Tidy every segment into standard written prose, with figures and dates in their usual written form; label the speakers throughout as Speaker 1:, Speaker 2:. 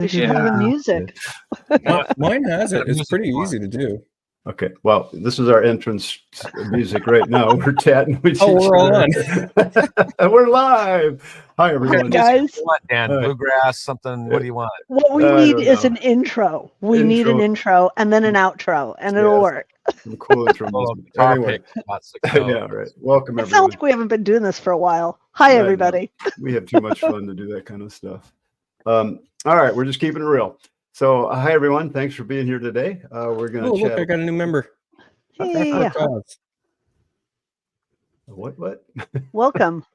Speaker 1: We should have a music.
Speaker 2: Mine has it. It's pretty easy to do.
Speaker 3: Okay, well, this is our entrance music right now. We're chatting with each
Speaker 2: we're
Speaker 3: other.
Speaker 2: on.
Speaker 3: We're live. Hi, everyone.
Speaker 1: Guys.
Speaker 4: What, Dan? Bluegrass, something? What do you want?
Speaker 1: What we need is an intro. We need an intro and then an outro, and it'll work.
Speaker 3: Some cool intro music. Anyway. Yeah, right. Welcome, everyone.
Speaker 1: It sounds like we haven't been doing this for a while. Hi, everybody.
Speaker 3: We have too much fun to do that kind of stuff. All right, we're just keeping it real. So, hi, everyone. Thanks for being here today. We're going to chat.
Speaker 2: Look, I got a new member.
Speaker 1: Yeah.
Speaker 3: What?
Speaker 1: Welcome.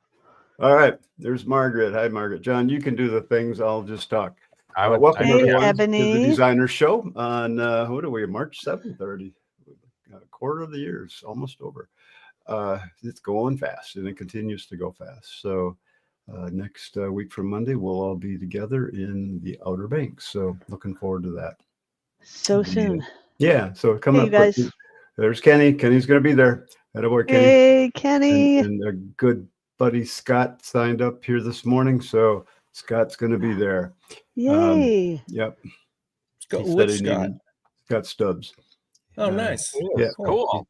Speaker 3: All right. There's Margaret. Hi, Margaret. John, you can do the things. I'll just talk. Welcome, everyone,
Speaker 1: Ebony.
Speaker 3: to the Designer Show on, what are we, March 7th already? A quarter of the year is almost over. It's going fast, and it continues to go fast. So, next week from Monday, we'll all be together in the Outer Banks. So looking forward to that.
Speaker 1: So soon.
Speaker 3: Yeah. So come up,
Speaker 1: guys.
Speaker 3: There's Kenny. Kenny's going to be there. Attaboy, Kenny.
Speaker 1: Hey, Kenny.
Speaker 3: And a good buddy Scott signed up here this morning. So Scott's going to be there.
Speaker 1: Yay.
Speaker 3: Yep.
Speaker 2: What's Scott?
Speaker 3: Scott Stubbs.
Speaker 2: Oh, nice.
Speaker 3: Yeah.
Speaker 4: Cool.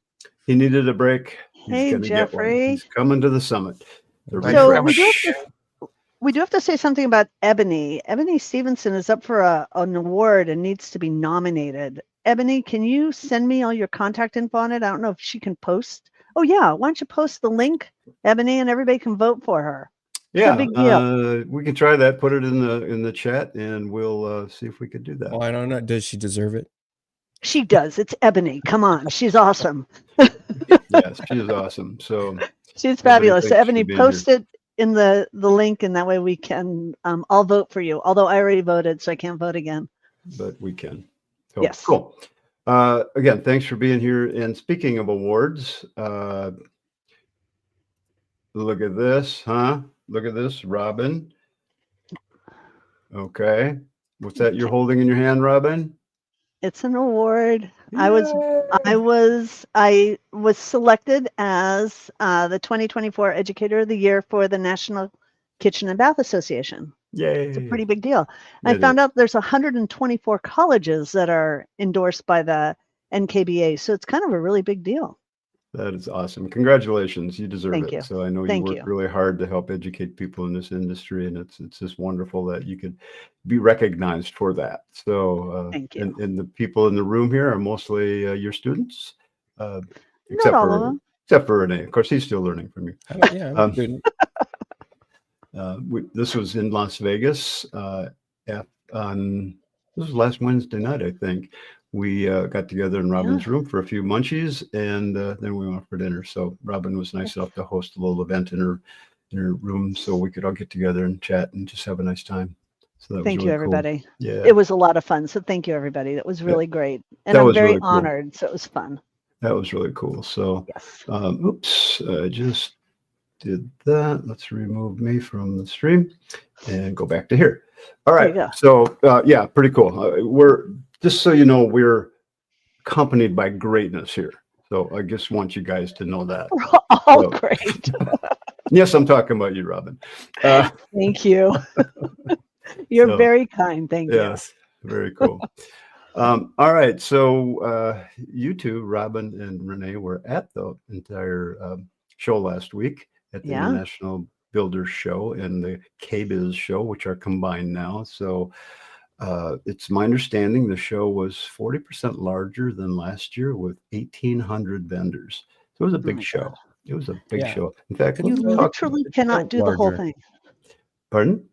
Speaker 3: He needed a break.
Speaker 1: Hey, Jeffrey.
Speaker 3: He's coming to the summit.
Speaker 1: So we do have to say something about Ebony. Ebony Stevenson is up for an award and needs to be nominated. Ebony, can you send me all your contact info on it? I don't know if she can post. Oh, yeah. Why don't you post the link, Ebony, and everybody can vote for her?
Speaker 3: Yeah,
Speaker 1: big deal.
Speaker 3: We can try that. Put it in the chat, and we'll see if we could do that.
Speaker 2: Oh, I don't know. Does she deserve it?
Speaker 1: She does. It's Ebony. Come on. She's awesome.
Speaker 3: Yes, she is awesome. So
Speaker 1: she's fabulous. So Ebony, post it in the link, and that way we can I'll vote for you. Although I already voted, so I can't vote again.
Speaker 3: But we can. So,
Speaker 1: yes.
Speaker 3: Cool. Again, thanks for being here. And speaking of awards, look at this, huh? Look at this, Robin. Okay. What's that you're holding in your hand, Robin?
Speaker 1: It's an award.
Speaker 3: Yay.
Speaker 1: I was selected as the 2024 Educator of the Year for the National Kitchen and Bath Association.
Speaker 3: Yay.
Speaker 1: It's a pretty big deal. I found out there's 124 colleges that are endorsed by the NKBA, so it's kind of a really big deal.
Speaker 3: That is awesome. Congratulations. You deserve
Speaker 1: Thank
Speaker 3: it.
Speaker 1: you.
Speaker 3: So I know you work really hard to help educate people in this industry, and it's just wonderful that you could be recognized for that. So
Speaker 1: thank you.
Speaker 3: And the people in the room here are mostly your students,
Speaker 1: Not all of them.
Speaker 3: Except for Renee. Of course, he's still learning from you.
Speaker 2: Yeah, I'm good.
Speaker 3: This was in Las Vegas this was last Wednesday night, I think. We got together in Robin's room for a few munchies, and then we went for dinner. So Robin was nice enough to host a little event in her room, so we could all get together and chat and just have a nice time. So that
Speaker 1: thank
Speaker 3: was
Speaker 1: you,
Speaker 3: really
Speaker 1: everybody.
Speaker 3: Cool. Yeah,
Speaker 1: it was a lot of fun. So thank you, everybody. That was really great, and I'm very honored. So it was fun.
Speaker 3: That was really cool. So,
Speaker 1: yes.
Speaker 3: Oops, I just did that. Let's remove me from the stream and go back to here. All right. So yeah, pretty cool. We're just so you know, we're accompanied by greatness here. So I just want you guys to know that.
Speaker 1: We're all great.
Speaker 3: Yes, I'm talking about you, Robin.
Speaker 1: Thank you. You're very kind. Thank you.
Speaker 3: Yes, very cool. All right. So you two, Robin and Renee, were at the entire show last week at the International Builders Show and the KBIS show, which are combined now. So it's my understanding the show was 40% larger than last year with 1,800 vendors. So it was a big show. It was a big show. In fact,
Speaker 1: you literally cannot do the whole thing.
Speaker 3: Pardon?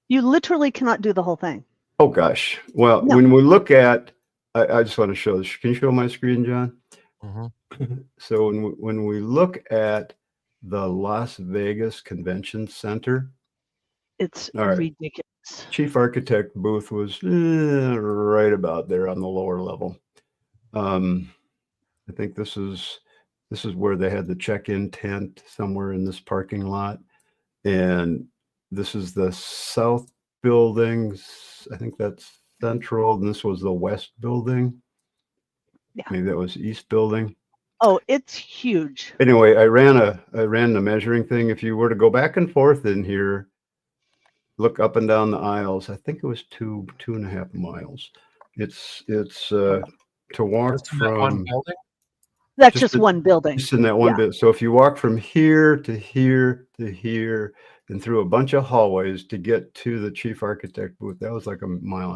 Speaker 3: You
Speaker 1: literally cannot do the whole thing.
Speaker 3: Oh, gosh. Well, when we look at, I just want to show this. Can you show my screen, John? Mm-hmm. So when we look at the Las Vegas Convention Center,
Speaker 1: it's ridiculous.
Speaker 3: Chief Architect booth was right about there on the lower level. I think this is where they had the check-in tent somewhere in this parking lot, and this is the south buildings. I think that's central, and this was the west building. Yeah, maybe that was east building.
Speaker 1: Oh, it's huge.
Speaker 3: Anyway, I ran the measuring thing. If you were to go back and forth in here, look up and down the aisles. I think it was 2.5 miles. It's to walk
Speaker 4: Just in that one
Speaker 3: from
Speaker 4: building?
Speaker 1: That's
Speaker 3: just
Speaker 1: just
Speaker 3: the-
Speaker 1: one building.
Speaker 3: just in that one
Speaker 1: Yeah.
Speaker 3: bit. So if you walk from here to here to here and through a bunch of hallways to get to the chief architect booth, that was like 1.5 miles.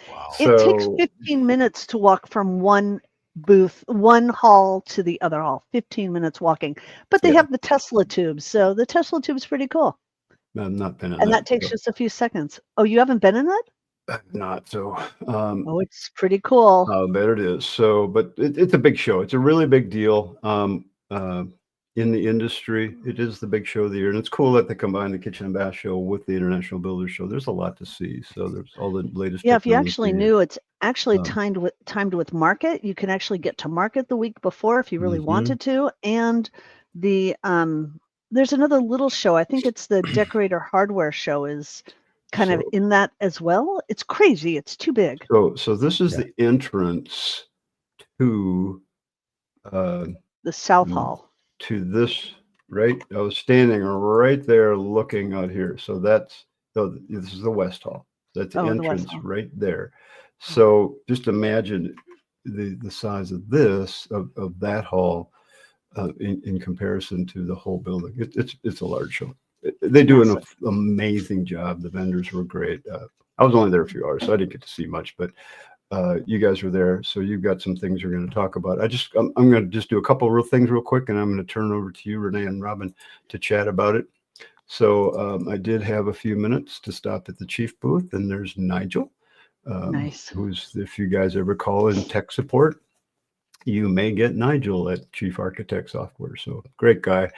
Speaker 4: Wow.
Speaker 1: It takes
Speaker 3: So
Speaker 1: 15 minutes to walk from one booth, one hall to the other hall. 15 minutes walking. But they
Speaker 3: Yeah.
Speaker 1: have the Tesla tubes, so the Tesla tube's pretty cool.
Speaker 3: I've not been in
Speaker 1: And that takes
Speaker 3: so
Speaker 1: just a few seconds. Oh, you haven't been in it?
Speaker 3: I've not. So
Speaker 1: Oh, it's pretty cool.
Speaker 3: I bet it is. So, but it's a big show. It's a really big deal in the industry. It is the big show of the year, and it's cool that they combine the Kitchen and Bath Show with the International Builders Show. There's a lot to see. So there's all the latest.
Speaker 1: Yeah, if you actually
Speaker 3: technology.
Speaker 1: knew, it's actually
Speaker 3: Um,
Speaker 1: timed with market. You can actually get to market the week before if you really
Speaker 3: Mhm.
Speaker 1: wanted to. And the there's another little show. I think it's the Decorator Hardware Show is kind of
Speaker 3: So-
Speaker 1: in that as well. It's crazy. It's too big.
Speaker 3: So this is the entrance to
Speaker 1: The South
Speaker 3: Mm.
Speaker 1: Hall.
Speaker 3: to this, right? I was standing right there looking out here. So this is the West Hall. That's the
Speaker 1: Oh, the West
Speaker 3: entrance
Speaker 1: Hall.
Speaker 3: right there. So just imagine the size of this, of that hall in comparison to the whole building. It's a large show. They do an
Speaker 1: Massive.
Speaker 3: amazing job. The vendors were great. I was only there a few hours, so I didn't get to see much, but you guys were there, so you've got some things we're going to talk about. I'm going to just do a couple of real things real quick, and I'm going to turn over to you, Renee and Robin, to chat about it. So I did have a few minutes to stop at the chief booth, and there's Nigel,
Speaker 1: Nice.
Speaker 3: who's, if you guys ever call in tech support, you may get Nigel at Chief Architect Software. So great guy.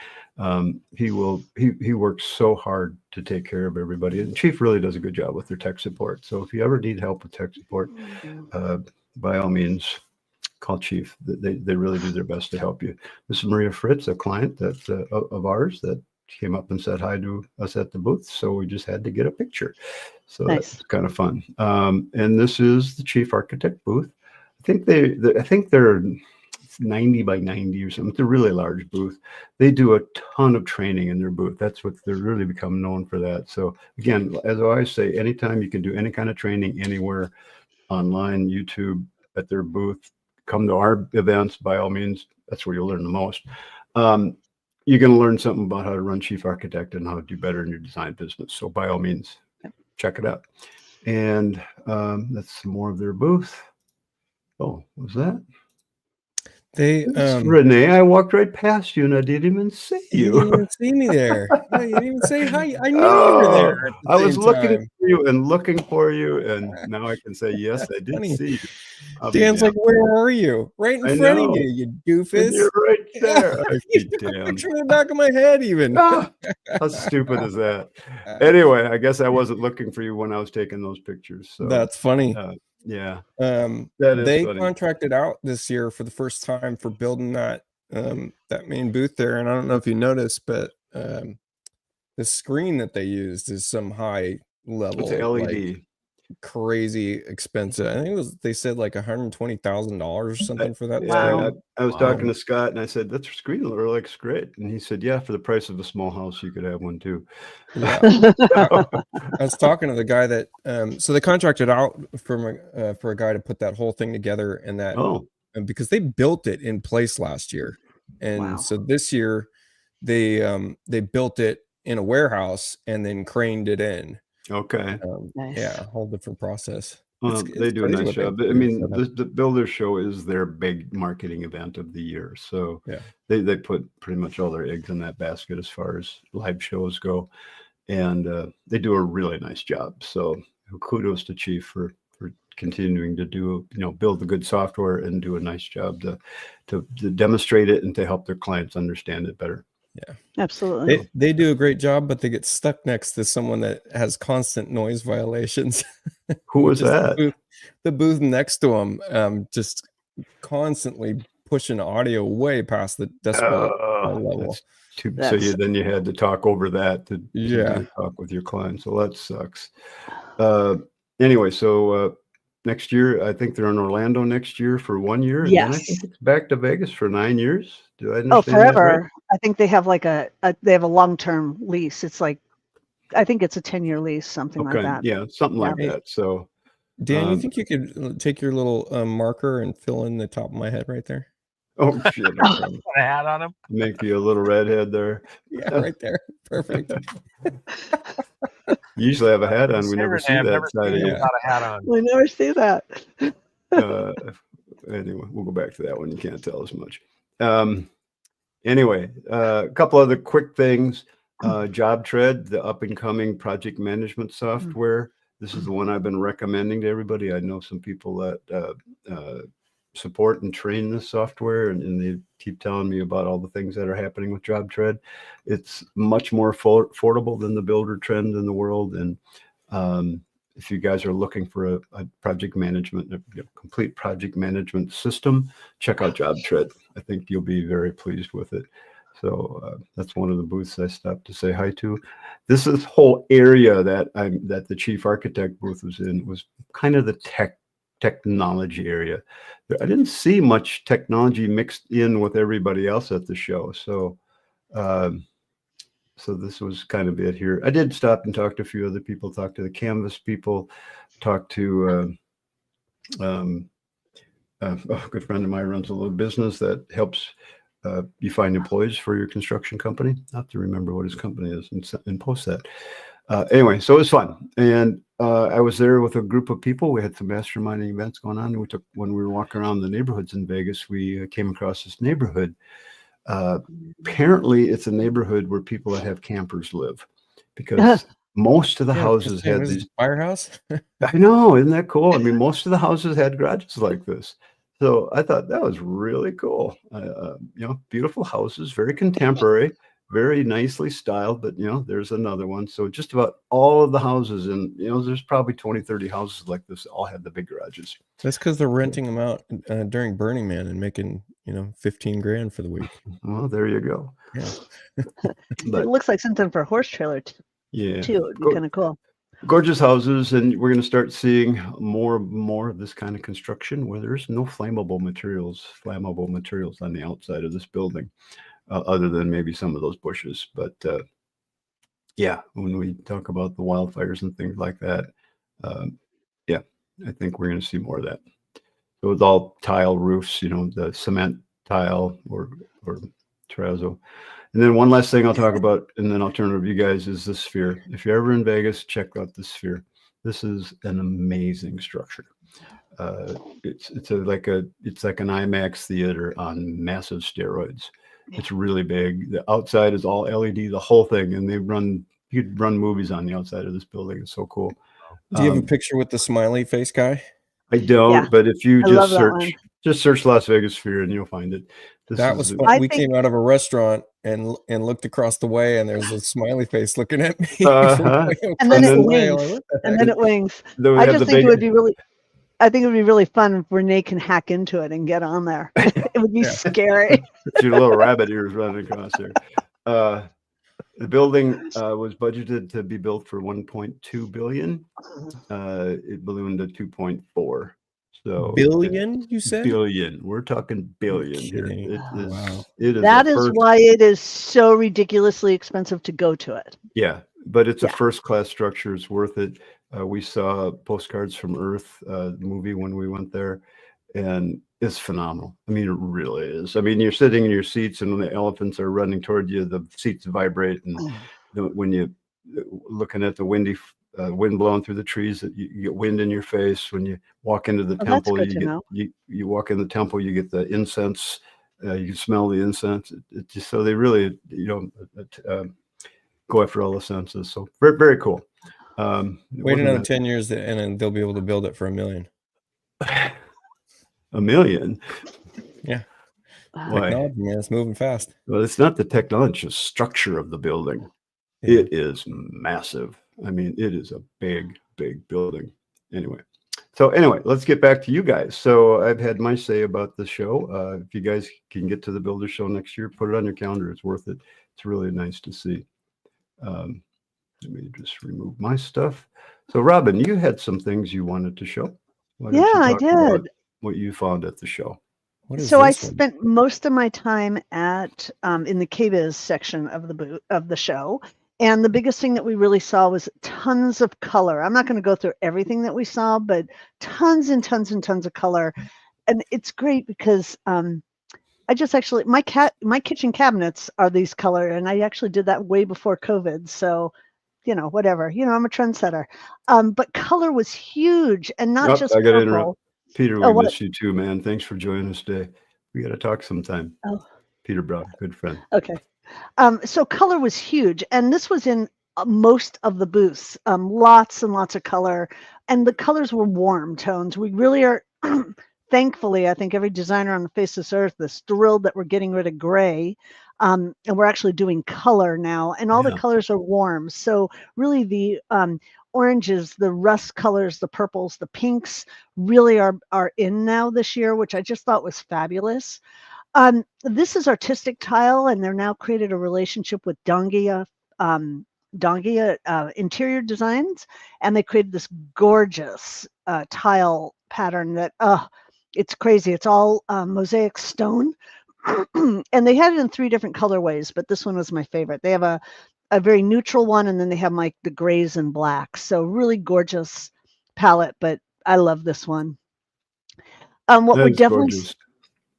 Speaker 3: He works so hard to take care of everybody. And Chief really does a good job with their tech support. So if you ever need help with tech support, by all means, call Chief. They really do their best to help you. This is Maria Fritz, a client of ours that came up and said hi to us at the booth. So we just had to get a picture. So
Speaker 1: Nice.
Speaker 3: that's kind of fun. And this is the Chief Architect booth. I think they're 90 by 90 or something. It's a really large booth. They do a ton of training in their booth. That's what they're really become known for that. So again, as I always say, anytime you can do any kind of training anywhere, online, YouTube, at their booth, come to our events, by all means, that's where you'll learn the most. You're going to learn something about how to run Chief Architect and how to do better in your design business. So by all means, check it out. And that's some more of their booth. Oh, what was that?
Speaker 2: They
Speaker 3: Renee, I walked right past you and I didn't even see
Speaker 2: you
Speaker 3: you.
Speaker 2: didn't even see me there. No, you didn't even say hi. I knew you
Speaker 3: Oh,
Speaker 2: were there. At the
Speaker 3: I was
Speaker 2: same
Speaker 3: looking
Speaker 2: time.
Speaker 3: for you and looking for you, and now I can say yes, I did
Speaker 2: Funny.
Speaker 3: see you. I'll be
Speaker 2: Dan's
Speaker 3: damned.
Speaker 2: like, "Where are you? Right in
Speaker 3: I
Speaker 2: front
Speaker 3: know.
Speaker 2: of you,
Speaker 3: And
Speaker 2: doofus."
Speaker 3: you're right there. I
Speaker 2: You
Speaker 3: be
Speaker 2: took a
Speaker 3: damned.
Speaker 2: picture in the back of my head, even.
Speaker 3: Ah, how stupid is that? Anyway, I guess I wasn't looking for you when I was taking those pictures. So
Speaker 2: That's funny.
Speaker 3: yeah,
Speaker 2: That
Speaker 3: is
Speaker 2: they
Speaker 3: funny.
Speaker 2: contracted out this year for the first time for building that main booth there, and I don't know if you noticed, but the screen that they used is some high level,
Speaker 3: It's LED.
Speaker 2: like, crazy expensive. I think they said like $120,000 or something for that.
Speaker 1: Wow.
Speaker 2: screen.
Speaker 3: I was talking to Scott and I said, "That's your screen looks great." And he said, "Yeah, for the price of a small house, you could have one too."
Speaker 2: Yeah. I was talking to the guy that so they contracted out for a guy to put that whole thing together, and that because they built it in place last year, and
Speaker 1: Wow.
Speaker 2: so this year they built it in a warehouse and then craned it in.
Speaker 3: Okay.
Speaker 1: Nice.
Speaker 2: Yeah, a whole different process.
Speaker 3: Well,
Speaker 2: It's
Speaker 3: they do a
Speaker 2: crazy
Speaker 3: nice
Speaker 2: what they
Speaker 3: job.
Speaker 2: do
Speaker 3: I mean,
Speaker 2: for that.
Speaker 3: the Builder Show is their big marketing event of the year. So
Speaker 2: Yeah.
Speaker 3: they put pretty much all their eggs in that basket as far as live shows go. And they do a really nice job. So kudos to Chief for continuing to do, build the good software and do a nice job to demonstrate it and to help their clients understand it better.
Speaker 2: Yeah,
Speaker 1: Absolutely.
Speaker 2: they do a great job, but they get stuck next to someone that has constant noise violations.
Speaker 3: Who was that?
Speaker 2: The booth next to them, just constantly pushing audio way past the decibel level.
Speaker 3: Then you had to talk over that to talk with your client. So that sucks. Anyway, so next year, I think they're in Orlando next year for 1 year. And then I think it's back to Vegas for 9 years. Do I understand
Speaker 1: forever.
Speaker 3: that right?
Speaker 1: I think they have like they have a long-term lease. It's like I think it's a 10-year lease, something like that.
Speaker 3: Yeah, something like that. So,
Speaker 2: Dan, you think you could take your little marker and fill in the top of my head right there?
Speaker 3: Oh shit!
Speaker 4: Put a hat on him.
Speaker 3: Make you a little redhead there.
Speaker 2: Yeah, right there. Perfect.
Speaker 3: You usually have a hat on. We never see that side of you.
Speaker 4: Without a hat on.
Speaker 1: We never see that.
Speaker 3: Anyway, we'll go back to that one. You can't tell as much. Anyway, a couple other quick things. JobTread, the up-and-coming project management software. This is the one I've been recommending to everybody. I know some people that support and train this software, and they keep telling me about all the things that are happening with JobTread. It's much more affordable than the BuilderTrend in the world. And if you guys are looking for a project management, a complete project management system, check out JobTread. I think you'll be very pleased with it. So that's one of the booths I stopped to say hi to. This whole area that the chief architect booth was in was kind of the technology area. I didn't see much technology mixed in with everybody else at the show. So so this was kind of it here. I did stop and talk to a few other people, talk to the Canvas people, talk to a good friend of mine runs a little business that helps you find employees for your construction company. I have to remember what his company is and post that. Anyway, so it was fun. And I was there with a group of people. We had some masterminding events going on. And when we were walking around the neighborhoods in Vegas, we came across this neighborhood. Apparently it's a neighborhood where people that have campers live, because most of the houses had these
Speaker 2: firehouse.
Speaker 3: I know, isn't that cool? I mean, most of the houses had garages like this. So I thought that was really cool. Beautiful houses, very contemporary, very nicely styled, but there's another one. So just about all of the houses, and there's probably 20, 30 houses like this, all had the big garages.
Speaker 2: That's because they're renting them out during Burning Man and making, 15 grand for the week.
Speaker 3: Well, there you go.
Speaker 2: Yeah.
Speaker 1: It looks like something for a horse trailer too. It'd be kind of cool.
Speaker 3: Gorgeous houses, and we're going to start seeing more of this kind of construction where there's no flammable materials on the outside of this building, other than maybe some of those bushes. But when we talk about the wildfires and things like that, I think we're going to see more of that. So it's all tile roofs, the cement tile or terrazzo. And then one last thing I'll talk about, and then I'll turn it over to you guys, is the Sphere. If you're ever in Vegas, check out the Sphere. This is an amazing structure. It's like an IMAX theater on massive steroids. It's really big. The outside is all LED, the whole thing, and you could run movies on the outside of this building. It's so cool.
Speaker 2: Do you have a picture with the smiley face guy?
Speaker 3: I don't, but if you just search Las Vegas Sphere and you'll find it.
Speaker 2: That was fun. We came out of a restaurant and looked across the way, and there's a smiley face looking at me.
Speaker 1: And then it wings. I just think it would be really. I think it would be really fun if Renee can hack into it and get on there. It would be scary.
Speaker 3: Shoot a little rabbit ears running across there. The building was budgeted to be built for $1.2 billion. It ballooned to 2.4. So
Speaker 2: billion, you said?
Speaker 3: Billion. We're talking billion here.
Speaker 1: That is why it is so ridiculously expensive to go to it.
Speaker 3: Yeah, but it's a first-class structure. It's worth it. We saw Postcards from Earth, the movie, when we went there, and it's phenomenal. I mean, it really is. I mean, you're sitting in your seats, and when the elephants are running toward you, the seats vibrate, and when you're looking at the wind blowing through the trees, you get wind in your face. When you walk into the temple, you walk in the temple, you get the incense. You can smell the incense. So they really, go after all the senses. So very, very cool.
Speaker 2: Wait another 10 years, and then they'll be able to build it for $1 million.
Speaker 3: $1 million?
Speaker 2: Yeah. Technology, man, it's moving fast.
Speaker 3: Well, it's not the technology, it's the structure of the building. Yeah. It is massive. I mean, it is a big, big building. Anyway, let's get back to you guys. So I've had my say about the show. If you guys can get to the Builder Show next year, put it on your calendar. It's worth it. It's really nice to see. Let me just remove my stuff. So Robin, you had some things you wanted to show.
Speaker 1: I did.
Speaker 3: What you found at the show.
Speaker 1: So I spent most of my time at in the KBIS section of the show. And the biggest thing that we really saw was tons of color. I'm not going to go through everything that we saw, but tons and tons and tons of color. And it's great because I just actually, my kitchen cabinets are these color, and I actually did that way before COVID. So, whatever, I'm a trendsetter. But color was huge, and not just
Speaker 3: I got to
Speaker 1: purple.
Speaker 3: interrupt. Peter, we miss you too, man. Thanks for joining us today. We got to talk sometime.
Speaker 1: Oh.
Speaker 3: Peter Brown, good friend.
Speaker 1: Okay. So color was huge, and this was in most of the booths, lots and lots of color, and the colors were warm tones. We really are, thankfully, I think every designer on the face of this earth is thrilled that we're getting rid of gray, and we're actually doing color now, and all the colors are warm. So really the oranges, the rust colors, the purples, the pinks really are in now this year, which I just thought was fabulous. This is Artistic Tile, and they're now created a relationship with Dongia Interior Designs, and they created this gorgeous tile pattern that, it's crazy. It's all mosaic stone, and they had it in 3 different colorways, but this one was my favorite. They have a very neutral one, and then they have like the grays and blacks. So really gorgeous palette, but I love this one. What we're definitely gorgeous.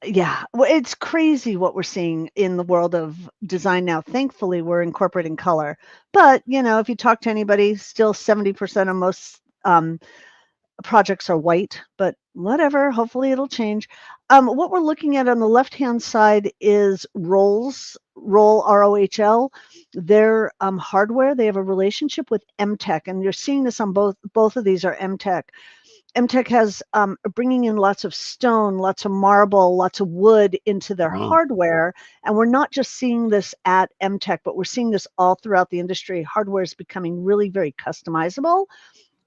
Speaker 1: Yeah, well, it's crazy what we're seeing in the world of design now. Thankfully, we're incorporating color. But, if you talk to anybody, still 70% of most projects are white, but whatever, hopefully it'll change. What we're looking at on the left-hand side is Roll, ROHL. Their hardware, they have a relationship with MTech, and you're seeing this on both of these are MTech. MTech has bringing in lots of stone, lots of marble, lots of wood into their hardware. And we're not just seeing this at MTech, but we're seeing this all throughout the industry. Hardware is becoming really very customizable.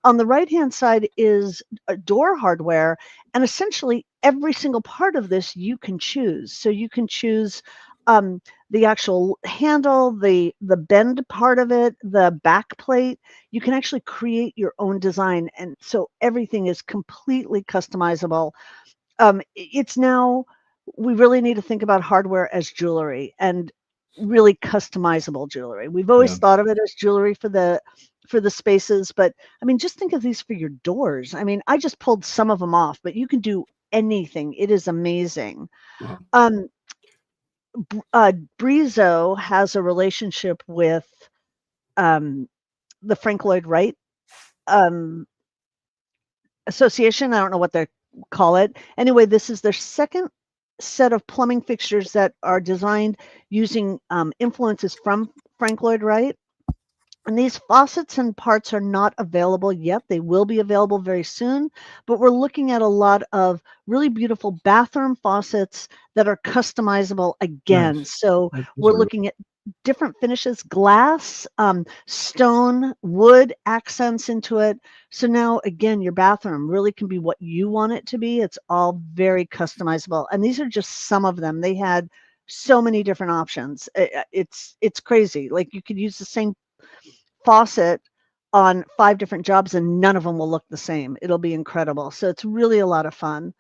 Speaker 1: On the right-hand side is door hardware. And essentially every single part of this you can choose. So you can choose the actual handle, the bend part of it, the back plate. You can actually create your own design, and so everything is completely customizable. It's now, we really need to think about hardware as jewelry, and really customizable jewelry. We've always thought of it as jewelry for the spaces, but I mean, just think of these for your doors. I mean, I just pulled some of them off, but you can do anything. It is amazing. Wow. Brizo has a relationship with the Frank Lloyd Wright Association. I don't know what they call it. Anyway, this is their second set of plumbing fixtures that are designed using influences from Frank Lloyd Wright. And these faucets and parts are not available yet. They will be available very soon, but we're looking at a lot of really beautiful bathroom faucets that are customizable again. Nice. So we're looking at different finishes, glass, stone, wood accents into it. So now again, your bathroom really can be what you want it to be. It's all very customizable. And these are just some of them. They had so many different options. It's crazy. Like you could use the same faucet on 5 different jobs and none of them will look the same. It'll be incredible. So it's really a lot of fun.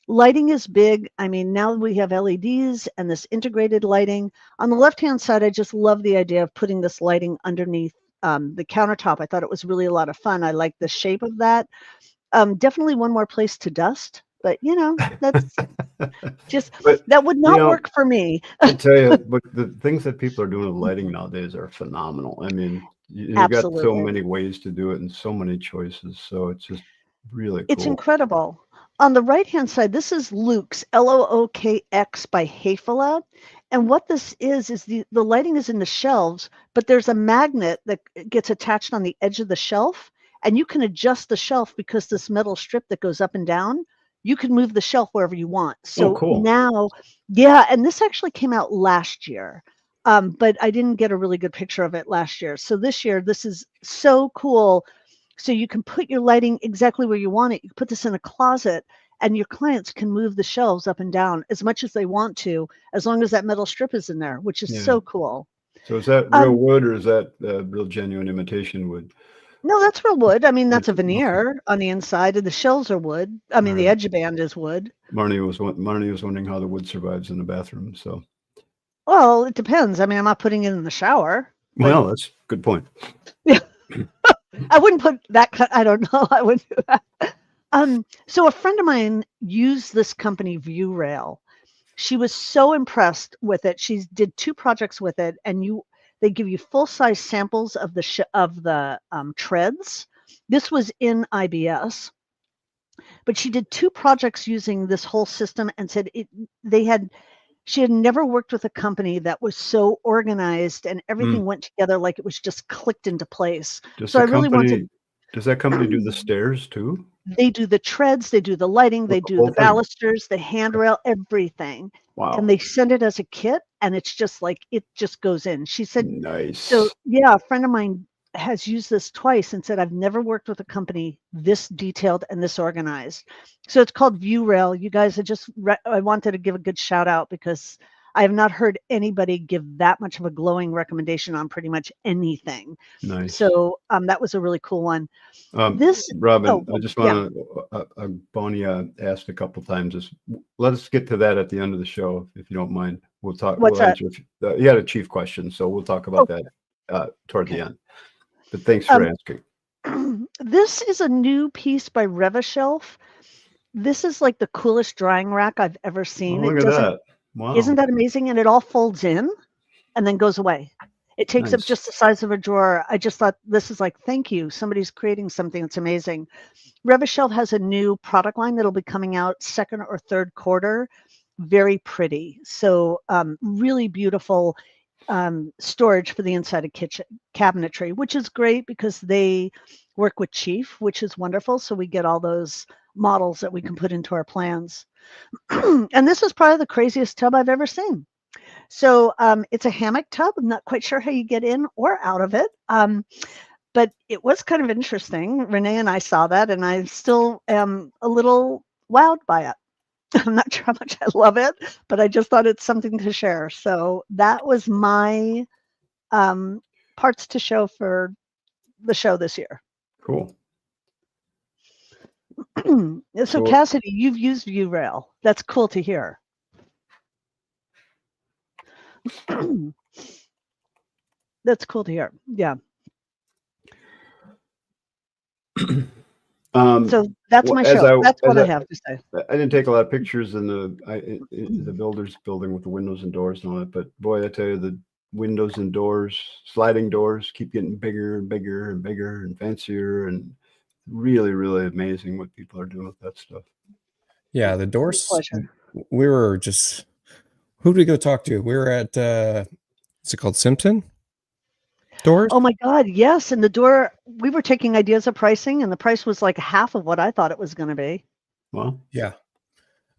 Speaker 1: Lighting is big. I mean, now we have LEDs and this integrated lighting. On the left-hand side, I just love the idea of putting this lighting underneath the countertop. I thought it was really a lot of fun. I like the shape of that. Definitely one more place to dust, but that's just, that would not work for me.
Speaker 3: I tell you, but the things that people are doing with lighting nowadays are phenomenal. I mean, you've got so many ways to do it and so many choices. So it's just really cool.
Speaker 1: It's incredible. On the right-hand side, this is Lookx, Lookx by Hafele. And what this is the lighting is in the shelves, but there's a magnet that gets attached on the edge of the shelf, and you can adjust the shelf because this metal strip that goes up and down, you can move the shelf wherever you want. So cool. Now, and this actually came out last year. But I didn't get a really good picture of it last year. So this year, this is so cool. So you can put your lighting exactly where you want it. You can put this in a closet and your clients can move the shelves up and down as much as they want to, as long as that metal strip is in there, which is so cool.
Speaker 3: So is that real wood or is that real genuine imitation wood?
Speaker 1: No, that's real wood. I mean, that's a veneer on the inside, and the shelves are wood. I mean, the edge band is wood.
Speaker 3: Marnie was wondering how the wood survives in the bathroom. So.
Speaker 1: Well, it depends. I mean, I'm not putting it in the shower.
Speaker 3: Well, that's a good point.
Speaker 1: Yeah. I wouldn't put that. I don't know. I wouldn't do that. So a friend of mine used this company ViewRail. She was so impressed with it. She did 2 projects with it, and they give you full-size samples of the treads. This was in IBS, but she did 2 projects using this whole system and said she had never worked with a company that was so organized and everything went together like it was just clicked into place.
Speaker 3: Does
Speaker 1: that
Speaker 3: company do the stairs too?
Speaker 1: They do the treads, they do the lighting, they do the balusters, the handrail, everything.
Speaker 3: Wow.
Speaker 1: And they send it as a kit, and it's just like, it just goes in. She said,
Speaker 3: nice.
Speaker 1: So yeah, a friend of mine has used this twice and said, I've never worked with a company this detailed and this organized. So it's called ViewRail. You guys, I wanted to give a good shout out because I have not heard anybody give that much of a glowing recommendation on pretty much anything.
Speaker 3: Nice.
Speaker 1: So that was a really cool one.
Speaker 3: Robin, I just want to, Bonnie asked a couple times, let us get to that at the end of the show, if you don't mind. We'll talk.
Speaker 1: What's that?
Speaker 3: You had a chief question, so we'll talk about that toward the end. But thanks for asking.
Speaker 1: This is a new piece by Revashelf. This is like the coolest drying rack I've ever seen.
Speaker 3: Look at that. Wow.
Speaker 1: Isn't that amazing? And it all folds in and then goes away. It takes up just the size of a drawer. I just thought this is like, thank you. Somebody's creating something that's amazing. Revashelf has a new product line that'll be coming out 2nd or 3rd quarter. Very pretty. So really beautiful storage for the inside of kitchen cabinetry, which is great because they work with Chief, which is wonderful. So we get all those models that we can put into our plans. And this is probably the craziest tub I've ever seen. So it's a hammock tub. I'm not quite sure how you get in or out of it. But it was kind of interesting. Renee and I saw that, and I still am a little wowed by it. I'm not sure how much I love it, but I just thought it's something to share. So that was my parts to show for the show this year.
Speaker 3: Cool.
Speaker 1: So Cassidy, you've used ViewRail. That's cool to hear. That's cool to hear. Yeah. So that's my show. That's what I have to say.
Speaker 3: I didn't take a lot of pictures in the builder's building with the windows and doors and all that, but boy, I tell you, the windows and doors, sliding doors keep getting bigger and bigger and bigger and fancier, and really, really amazing what people are doing with that stuff.
Speaker 2: Yeah, the doors. We were just, who did we go talk to? We were at, what's it called? Simpson doors?
Speaker 1: Oh my God, yes. And the door, we were taking ideas of pricing, and the price was like half of what I thought it was going to be.
Speaker 3: Well,
Speaker 2: yeah.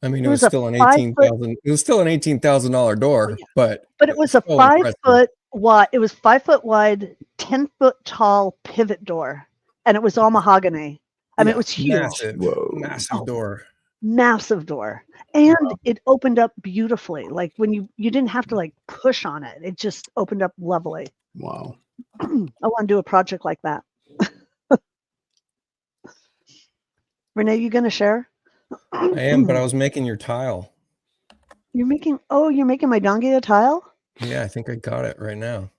Speaker 2: I mean, it was still an $18,000. It was still an $18,000 door, but
Speaker 1: it was a 5 foot wide. It was 5 foot wide, 10 foot tall pivot door, and it was all mahogany. I mean, it was huge.
Speaker 2: Massive door.
Speaker 1: Massive door, and it opened up beautifully. Like when you didn't have to like push on it; it just opened up lovely.
Speaker 3: Wow.
Speaker 1: I want to do a project like that. Renee, you going to share?
Speaker 2: I am, but I was making your tile.
Speaker 1: You're making my Dongia tile?
Speaker 2: Yeah, I think I got it right now.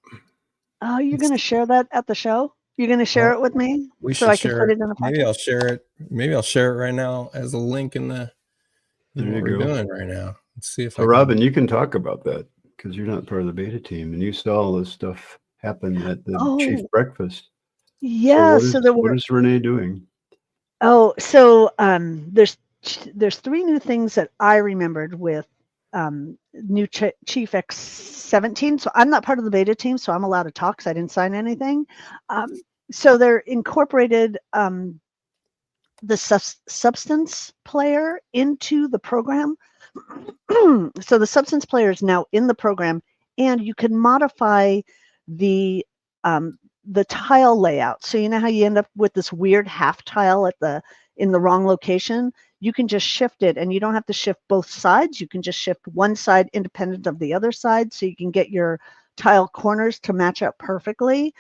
Speaker 1: Oh, you're going to share that at the show? You're going to share it with me?
Speaker 2: We should share it. Maybe I'll share it. Maybe I'll share it right now as a link in the what we're doing right now. Let's see if
Speaker 3: Robin, you can talk about that because you're not part of the beta team, and you saw all this stuff happen at the chief breakfast.
Speaker 1: Yeah.
Speaker 3: What is Renee doing?
Speaker 1: Oh, so there's 3 new things that I remembered with new Chief X17. So I'm not part of the beta team, so I'm allowed to talk because I didn't sign anything. So they're incorporated the substance player into the program. So the substance player is now in the program, and you can modify the tile layout. So you know how you end up with this weird half tile in the wrong location? You can just shift it, and you don't have to shift both sides. You can just shift one side independent of the other side, so you can get your tile corners to match up perfectly,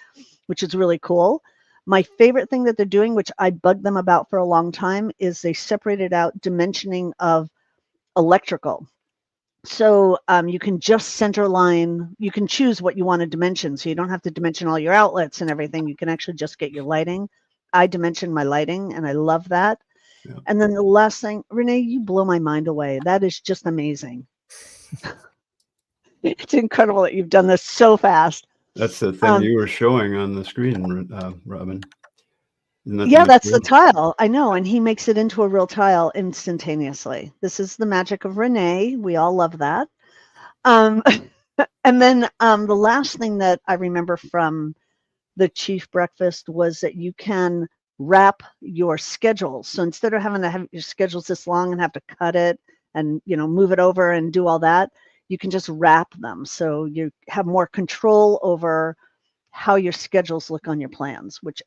Speaker 1: which is really cool. My favorite thing that they're doing, which I bugged them about for a long time, is they separated out dimensioning of electrical. So you can just center line. You can choose what you want to dimension. So you don't have to dimension all your outlets and everything. You can actually just get your lighting. I dimension my lighting, and I love that.
Speaker 3: Yeah.
Speaker 1: And then the last thing, Renee, you blow my mind away. That is just amazing. It's incredible that you've done this so fast.
Speaker 3: That's the thing you were showing on the screen, Robin.
Speaker 1: Yeah, that's the tile. I know. And he makes it into a real tile instantaneously. This is the magic of Renee. We all love that. And then the last thing that I remember from the Chief Breakfast was that you can wrap your schedules. So instead of having to have your schedules this long and have to cut it and, you know, move it over and do all that, you can just wrap them. So you have more control over how your schedules look on your plans, which,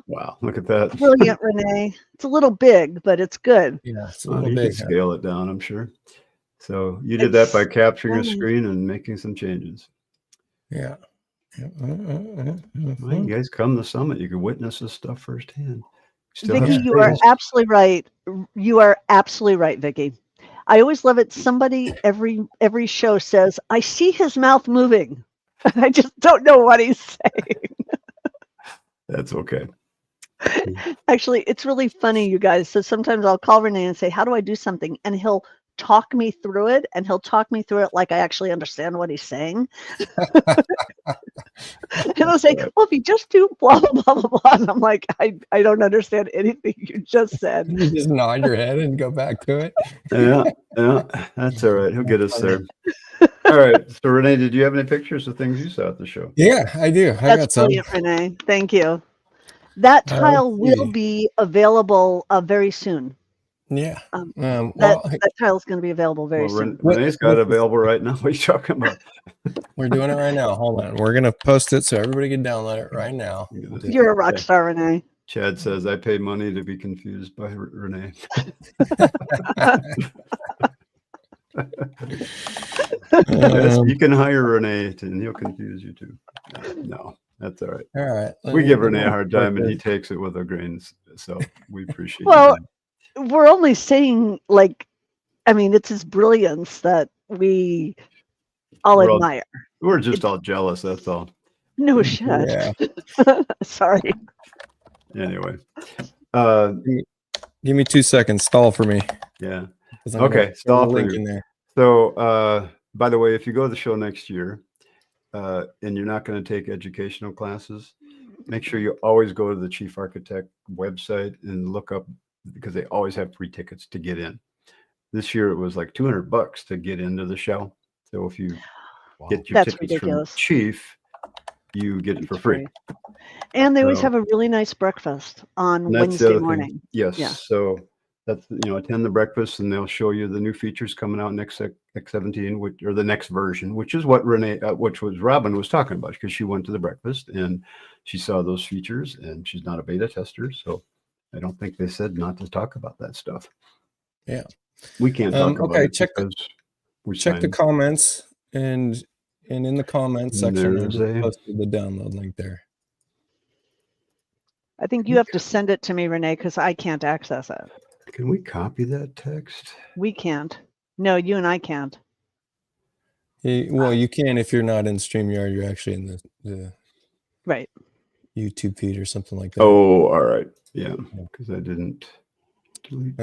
Speaker 3: wow, look at that.
Speaker 1: Brilliant, Renee. It's a little big, but it's good.
Speaker 2: Yeah, it's a
Speaker 3: Well,
Speaker 2: little
Speaker 3: you
Speaker 2: big.
Speaker 3: can scale it down, I'm sure. So you did that by capturing a screen and making some changes.
Speaker 2: Yeah.
Speaker 3: Well, you guys come to the summit, you can witness this stuff firsthand.
Speaker 1: Vicky, you are absolutely right. You are absolutely right, Vicky. I always love it. Somebody every show says, I see his mouth moving. I just don't know what he's saying.
Speaker 3: That's okay.
Speaker 1: Actually, it's really funny, you guys. So sometimes I'll call Renee and say, how do I do something? And he'll talk me through it, and he'll talk me through it like I actually understand what he's saying. And I'll say, well, if you just do blah, blah, blah, blah, blah. And I'm like, I don't understand anything you just said.
Speaker 2: You just nod your head and go back to it.
Speaker 3: Yeah, that's all right. He'll get us there. All right. So Renee, did you have any pictures of things you saw at the show?
Speaker 2: Yeah, I do. I got some.
Speaker 1: Brilliant, Renee. Thank you. That tile will be available very soon.
Speaker 2: Yeah.
Speaker 1: That tile is going to be available very soon.
Speaker 3: Renee's got it available right now. What are you talking about?
Speaker 2: We're doing it right now. Hold on. We're going to post it so everybody can download it right now.
Speaker 1: You're a rock star, Renee.
Speaker 3: Chad says, I pay money to be confused by Renee. You can hire Renee and he'll confuse you too. No, that's all right.
Speaker 2: All right.
Speaker 3: We give Renee a hard time and he takes it with a grain. So we appreciate
Speaker 1: it. We're only saying, like, I mean, it's his brilliance that we all admire.
Speaker 3: We're just all jealous. That's all.
Speaker 1: No shit.
Speaker 2: Yeah.
Speaker 1: Sorry.
Speaker 3: Anyway.
Speaker 2: Give me 2 seconds. Stall for me.
Speaker 3: Yeah. Okay. Stall for you. There. So, by the way, if you go to the show next year and you're not going to take educational classes, make sure you always go to the Chief Architect website and look up, because they always have free tickets to get in. This year it was like $200 to get into the show. So if you get your tickets from Chief, you get it for free.
Speaker 1: And they always have a really nice breakfast on Wednesday morning.
Speaker 3: Yes. Yeah. So that's, attend the breakfast and they'll show you the new features coming out next X17, or the next version, which is what Robin was talking about, because she went to the breakfast and she saw those features, and she's not a beta tester. So I don't think they said not to talk about that stuff.
Speaker 2: Yeah.
Speaker 3: We can't talk about it.
Speaker 2: Check the comments, and in the comments section, I posted the download link there.
Speaker 1: I think you have to send it to me, Renee, because I can't access it.
Speaker 3: Can we copy that text?
Speaker 1: We can't. No, you and I can't.
Speaker 2: Well, you can if you're not in StreamYard. You're actually in the
Speaker 1: right
Speaker 2: YouTube feed or something like that.
Speaker 3: Oh, all right. Yeah, because I didn't delete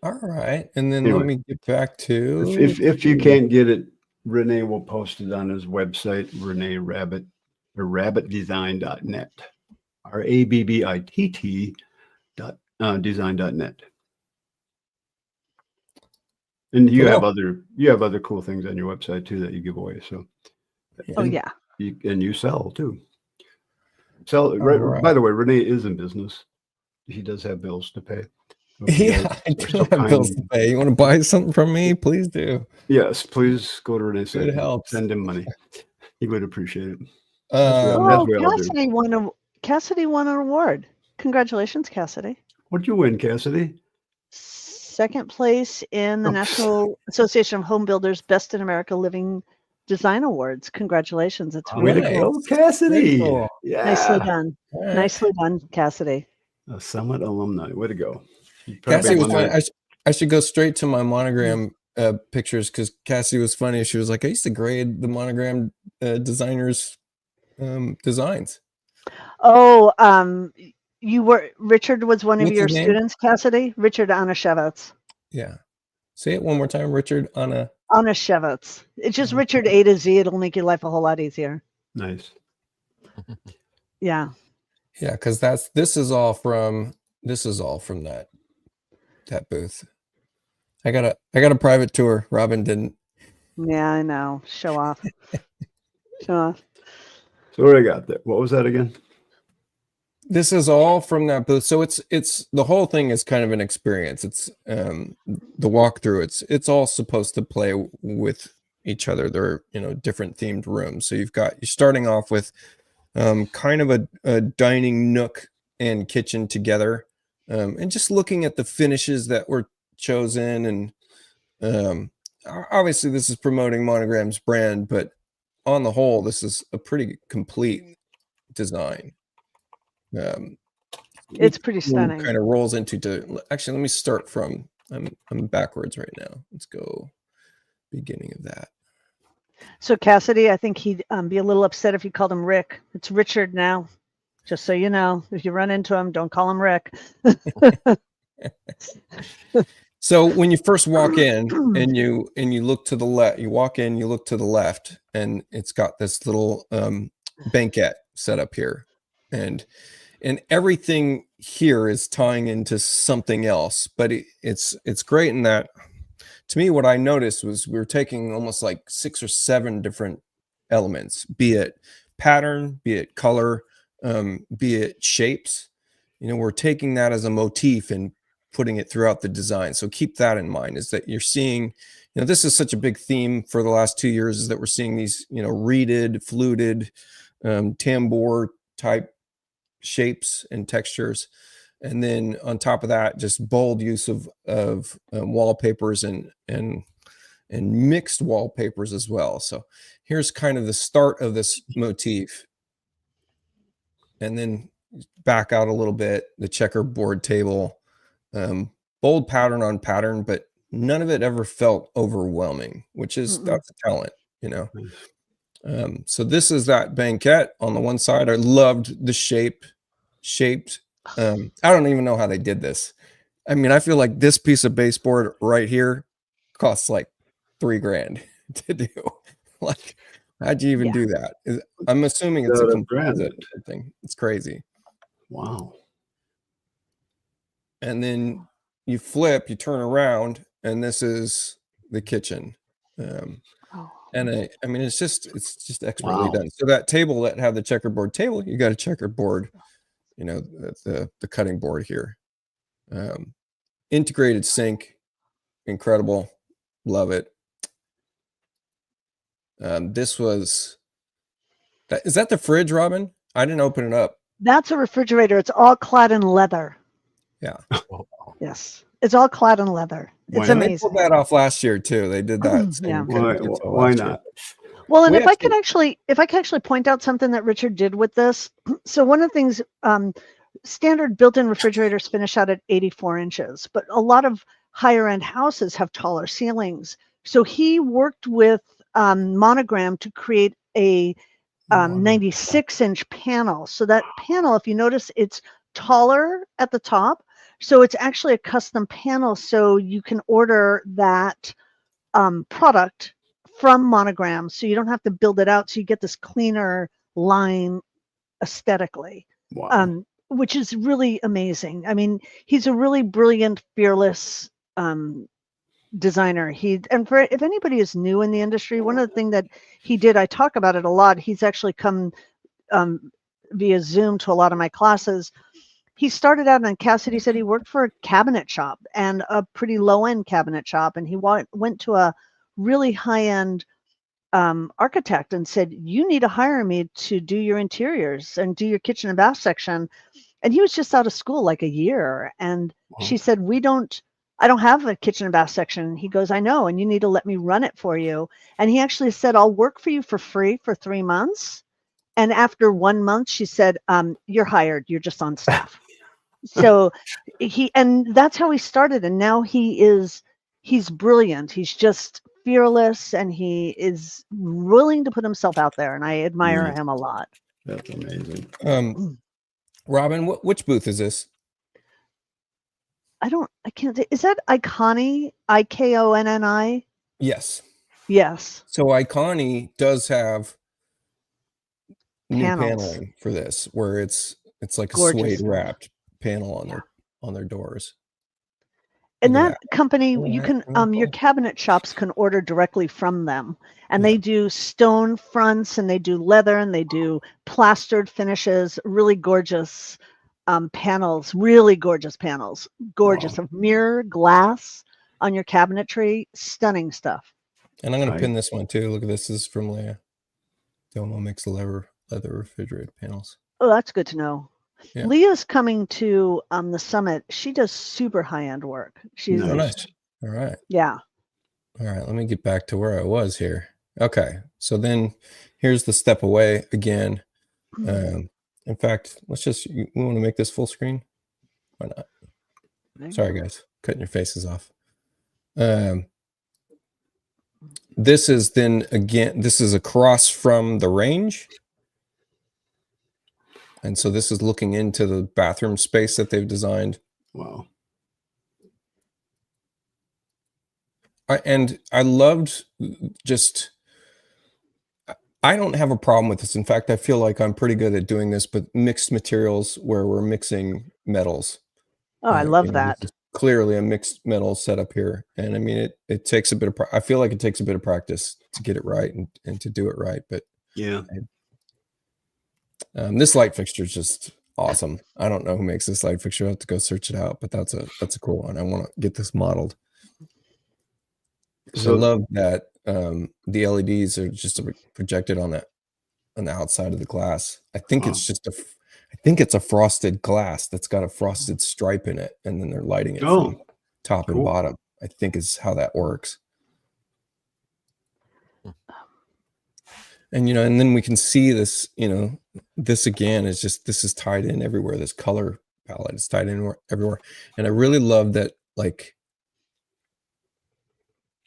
Speaker 2: all right. And then let me get back to...
Speaker 3: If you can't get it, Renee will post it on his website, Renee Rabbit, or rabbitdesign.net. RABBITT design.net. And you have other cool things on your website too that you give away. So you sell too. Right. By the way, Renee is in business. He does have bills to pay.
Speaker 2: Yeah, I do have bills to pay. You want to buy something from me? Please do.
Speaker 3: Yes, please go to Renee's site.
Speaker 2: It helps.
Speaker 3: Send him money. He would appreciate it.
Speaker 1: Cassidy won an award. Congratulations, Cassidy.
Speaker 3: What'd you win, Cassidy?
Speaker 1: Second place in the National Association of Home Builders Best in America Living Design Awards. Congratulations. It's really cool.
Speaker 3: Cassidy. Cool. Yeah.
Speaker 1: Nicely done. Right. Nicely done, Cassidy.
Speaker 3: A Summit alumni. Way to go.
Speaker 2: Cassidy was I should go straight to my Monogram pictures because Cassie was funny. She was like, I used to grade the Monogram designers' designs.
Speaker 1: Oh, Richard was one of
Speaker 2: What's
Speaker 1: your
Speaker 2: his name?
Speaker 1: students, Cassidy? Richard Anuszkiewicz.
Speaker 2: Yeah. Say it one more time, Richard.
Speaker 1: Anuszkiewicz. It's just Richard A to Z. It'll make your life a whole lot easier.
Speaker 3: Nice.
Speaker 1: Yeah.
Speaker 2: Yeah, because this is all from that booth. I got a private tour. Robin didn't.
Speaker 1: Yeah, I know. Show off. Show off.
Speaker 3: So what do I got there? What was that again?
Speaker 2: This is all from that booth. So it's the whole thing is kind of an experience. It's the walkthrough. It's all supposed to play with each other. They're different themed rooms. So you're starting off with kind of a dining nook and kitchen together, and just looking at the finishes that were chosen. And obviously this is promoting Monogram's brand, but on the whole, this is a pretty complete design.
Speaker 1: It's pretty stunning.
Speaker 2: Kind of rolls into actually, let me start from I'm backwards right now. Let's go beginning of that.
Speaker 1: So Cassidy, I think he'd be a little upset if you called him Rick. It's Richard now. Just so you know, if you run into him, don't call him Rick.
Speaker 2: So when you first walk in and you look to the left, you walk in, you look to the left, and it's got this little banquette set up here, and everything here is tying into something else. But it's great in that, to me, what I noticed was we were taking almost like 6 or 7 different elements, be it pattern, be it color, be it shapes. We're taking that as a motif and putting it throughout the design. So keep that in mind, is that you're seeing, this is such a big theme for the last 2 years, is that we're seeing these, reeded, fluted, tambour type shapes and textures. And then on top of that, just bold use of wallpapers and mixed wallpapers as well. So here's kind of the start of this motif. And then back out a little bit, the checkerboard table, bold pattern on pattern, but none of it ever felt overwhelming, which is that's a talent, So this is that banquette on the one side. I loved the shaped. I don't even know how they did this. I mean, I feel like this piece of baseboard right here costs like $3,000 to do. Like, how'd you even do that? I'm assuming it's a composite thing. It's crazy.
Speaker 3: Wow.
Speaker 2: And then you flip, you turn around, and this is the kitchen. And I mean, it's just expertly done. So that table that had the checkerboard table, you got a checkerboard, the cutting board here. Integrated sink, incredible, love it. Is that the fridge, Robin? I didn't open it up.
Speaker 1: That's a refrigerator. It's all clad in leather.
Speaker 2: Yeah.
Speaker 1: Yes. It's all clad in leather. It's amazing.
Speaker 2: They pulled that off last year too. They did that.
Speaker 1: Yeah.
Speaker 3: Why not?
Speaker 1: Well, and if I could actually point out something that Richard did with this. So one of the things, standard built-in refrigerators finish out at 84 inches, but a lot of higher end houses have taller ceilings. So he worked with Monogram to create a 96-inch panel. So that panel, if you notice, it's taller at the top. So it's actually a custom panel. So you can order that product from Monogram. So you don't have to build it out. So you get this cleaner line aesthetically, which is really amazing. I mean, he's a really brilliant, fearless designer. If anybody is new in the industry, one of the things that he did, I talk about it a lot. He's actually come via Zoom to a lot of my classes. He started out, and Cassidy said he worked for a cabinet shop, and a pretty low-end cabinet shop, and he went to a really high-end architect and said, you need to hire me to do your interiors and do your kitchen and bath section. And he was just out of school like a year, and she said, I don't have a kitchen and bath section. He goes, I know, and you need to let me run it for you. And he actually said, I'll work for you for free for 3 months. And after 1 month, she said, you're hired. You're just on staff. So and that's how he started. And now he he's brilliant. He's just fearless, and he is willing to put himself out there, and I admire him a lot.
Speaker 3: That's amazing.
Speaker 2: Robin, which booth is this?
Speaker 1: I can't. Is that Iconi? IKONNI?
Speaker 2: Yes.
Speaker 1: Yes.
Speaker 2: So Iconi does have new
Speaker 1: Panels.
Speaker 2: paneling for this, where it's like a
Speaker 1: Gorgeous.
Speaker 2: suede wrapped panel on their doors.
Speaker 1: And
Speaker 2: Look at
Speaker 1: that company,
Speaker 2: Oh,
Speaker 1: you
Speaker 2: yeah,
Speaker 1: can your cabinet shops can order directly from them, and they do stone fronts, and they do leather, and they do plastered finishes. Really gorgeous panels. Really gorgeous panels. Gorgeous of mirror glass on your cabinetry. Stunning stuff.
Speaker 2: And I'm going to pin this one too. Look at this. This is from Leia. Domo makes leather refrigerated panels.
Speaker 1: Oh, that's good to know.
Speaker 2: Yeah.
Speaker 1: Leah's coming to the summit. She does super high-end work. She's
Speaker 2: nice. All right.
Speaker 1: Yeah.
Speaker 2: All right. Let me get back to where I was here. Okay. So then here's the step away again. In fact, we want to make this full screen. Why not? Sorry, guys. Cutting your faces off. This is then again, this is across from the range. And so this is looking into the bathroom space that they've designed.
Speaker 3: Wow.
Speaker 2: I loved I don't have a problem with this. In fact, I feel like I'm pretty good at doing this, but mixed materials where we're mixing metals.
Speaker 1: Oh, I love that.
Speaker 2: This is clearly a mixed metal setup here. And I mean, it takes a bit of, I feel like it takes a bit of practice to get it right and to do it right. But
Speaker 3: yeah.
Speaker 2: This light fixture is just awesome. I don't know who makes this light fixture. I have to go search it out, but that's a cool one. I want to get this modeled. So I love that the LEDs are just projected on the outside of the glass. I think it's a frosted glass that's got a frosted stripe in it, and then they're lighting it from top and bottom. I think is how that works. And and then we can see this, this again is just, this is tied in everywhere. This color palette is tied in everywhere. And I really love that, like,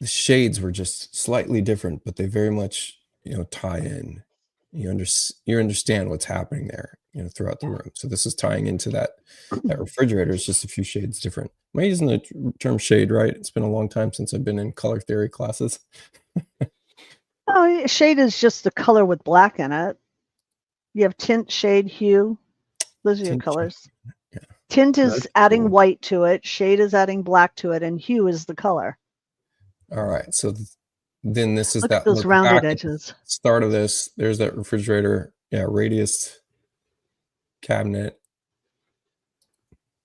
Speaker 2: the shades were just slightly different, but they very much, tie in. You understand what's happening there, throughout the room. So this is tying into that refrigerator. It's just a few shades different. Am I using the term shade right? It's been a long time since I've been in color theory classes.
Speaker 1: Oh, shade is just the color with black in it. You have tint, shade, hue. Those are your colors.
Speaker 2: Yeah.
Speaker 1: Tint is adding white to it. Shade is adding black to it, and hue is the color.
Speaker 2: All right. So then this is
Speaker 1: those rounded edges.
Speaker 2: Start of this. There's that refrigerator. Yeah, radius cabinet.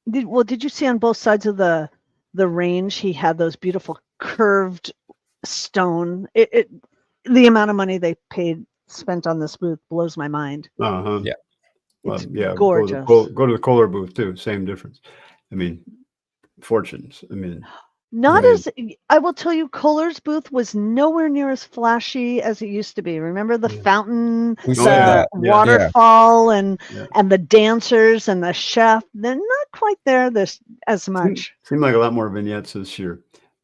Speaker 1: Did you see on both sides of the range? He had those beautiful curved stone. The amount of money they spent on this booth blows my mind.
Speaker 2: Yeah.
Speaker 3: Well, yeah.
Speaker 1: Gorgeous.
Speaker 3: Go to the Kohler booth too. Same difference. I mean, fortunes. I mean,
Speaker 1: I will tell you, Kohler's booth was nowhere near as flashy as it used to be. Remember the fountain, the waterfall, and the dancers and the chef? They're not quite there as much.
Speaker 3: Seemed like a lot more vignettes this year.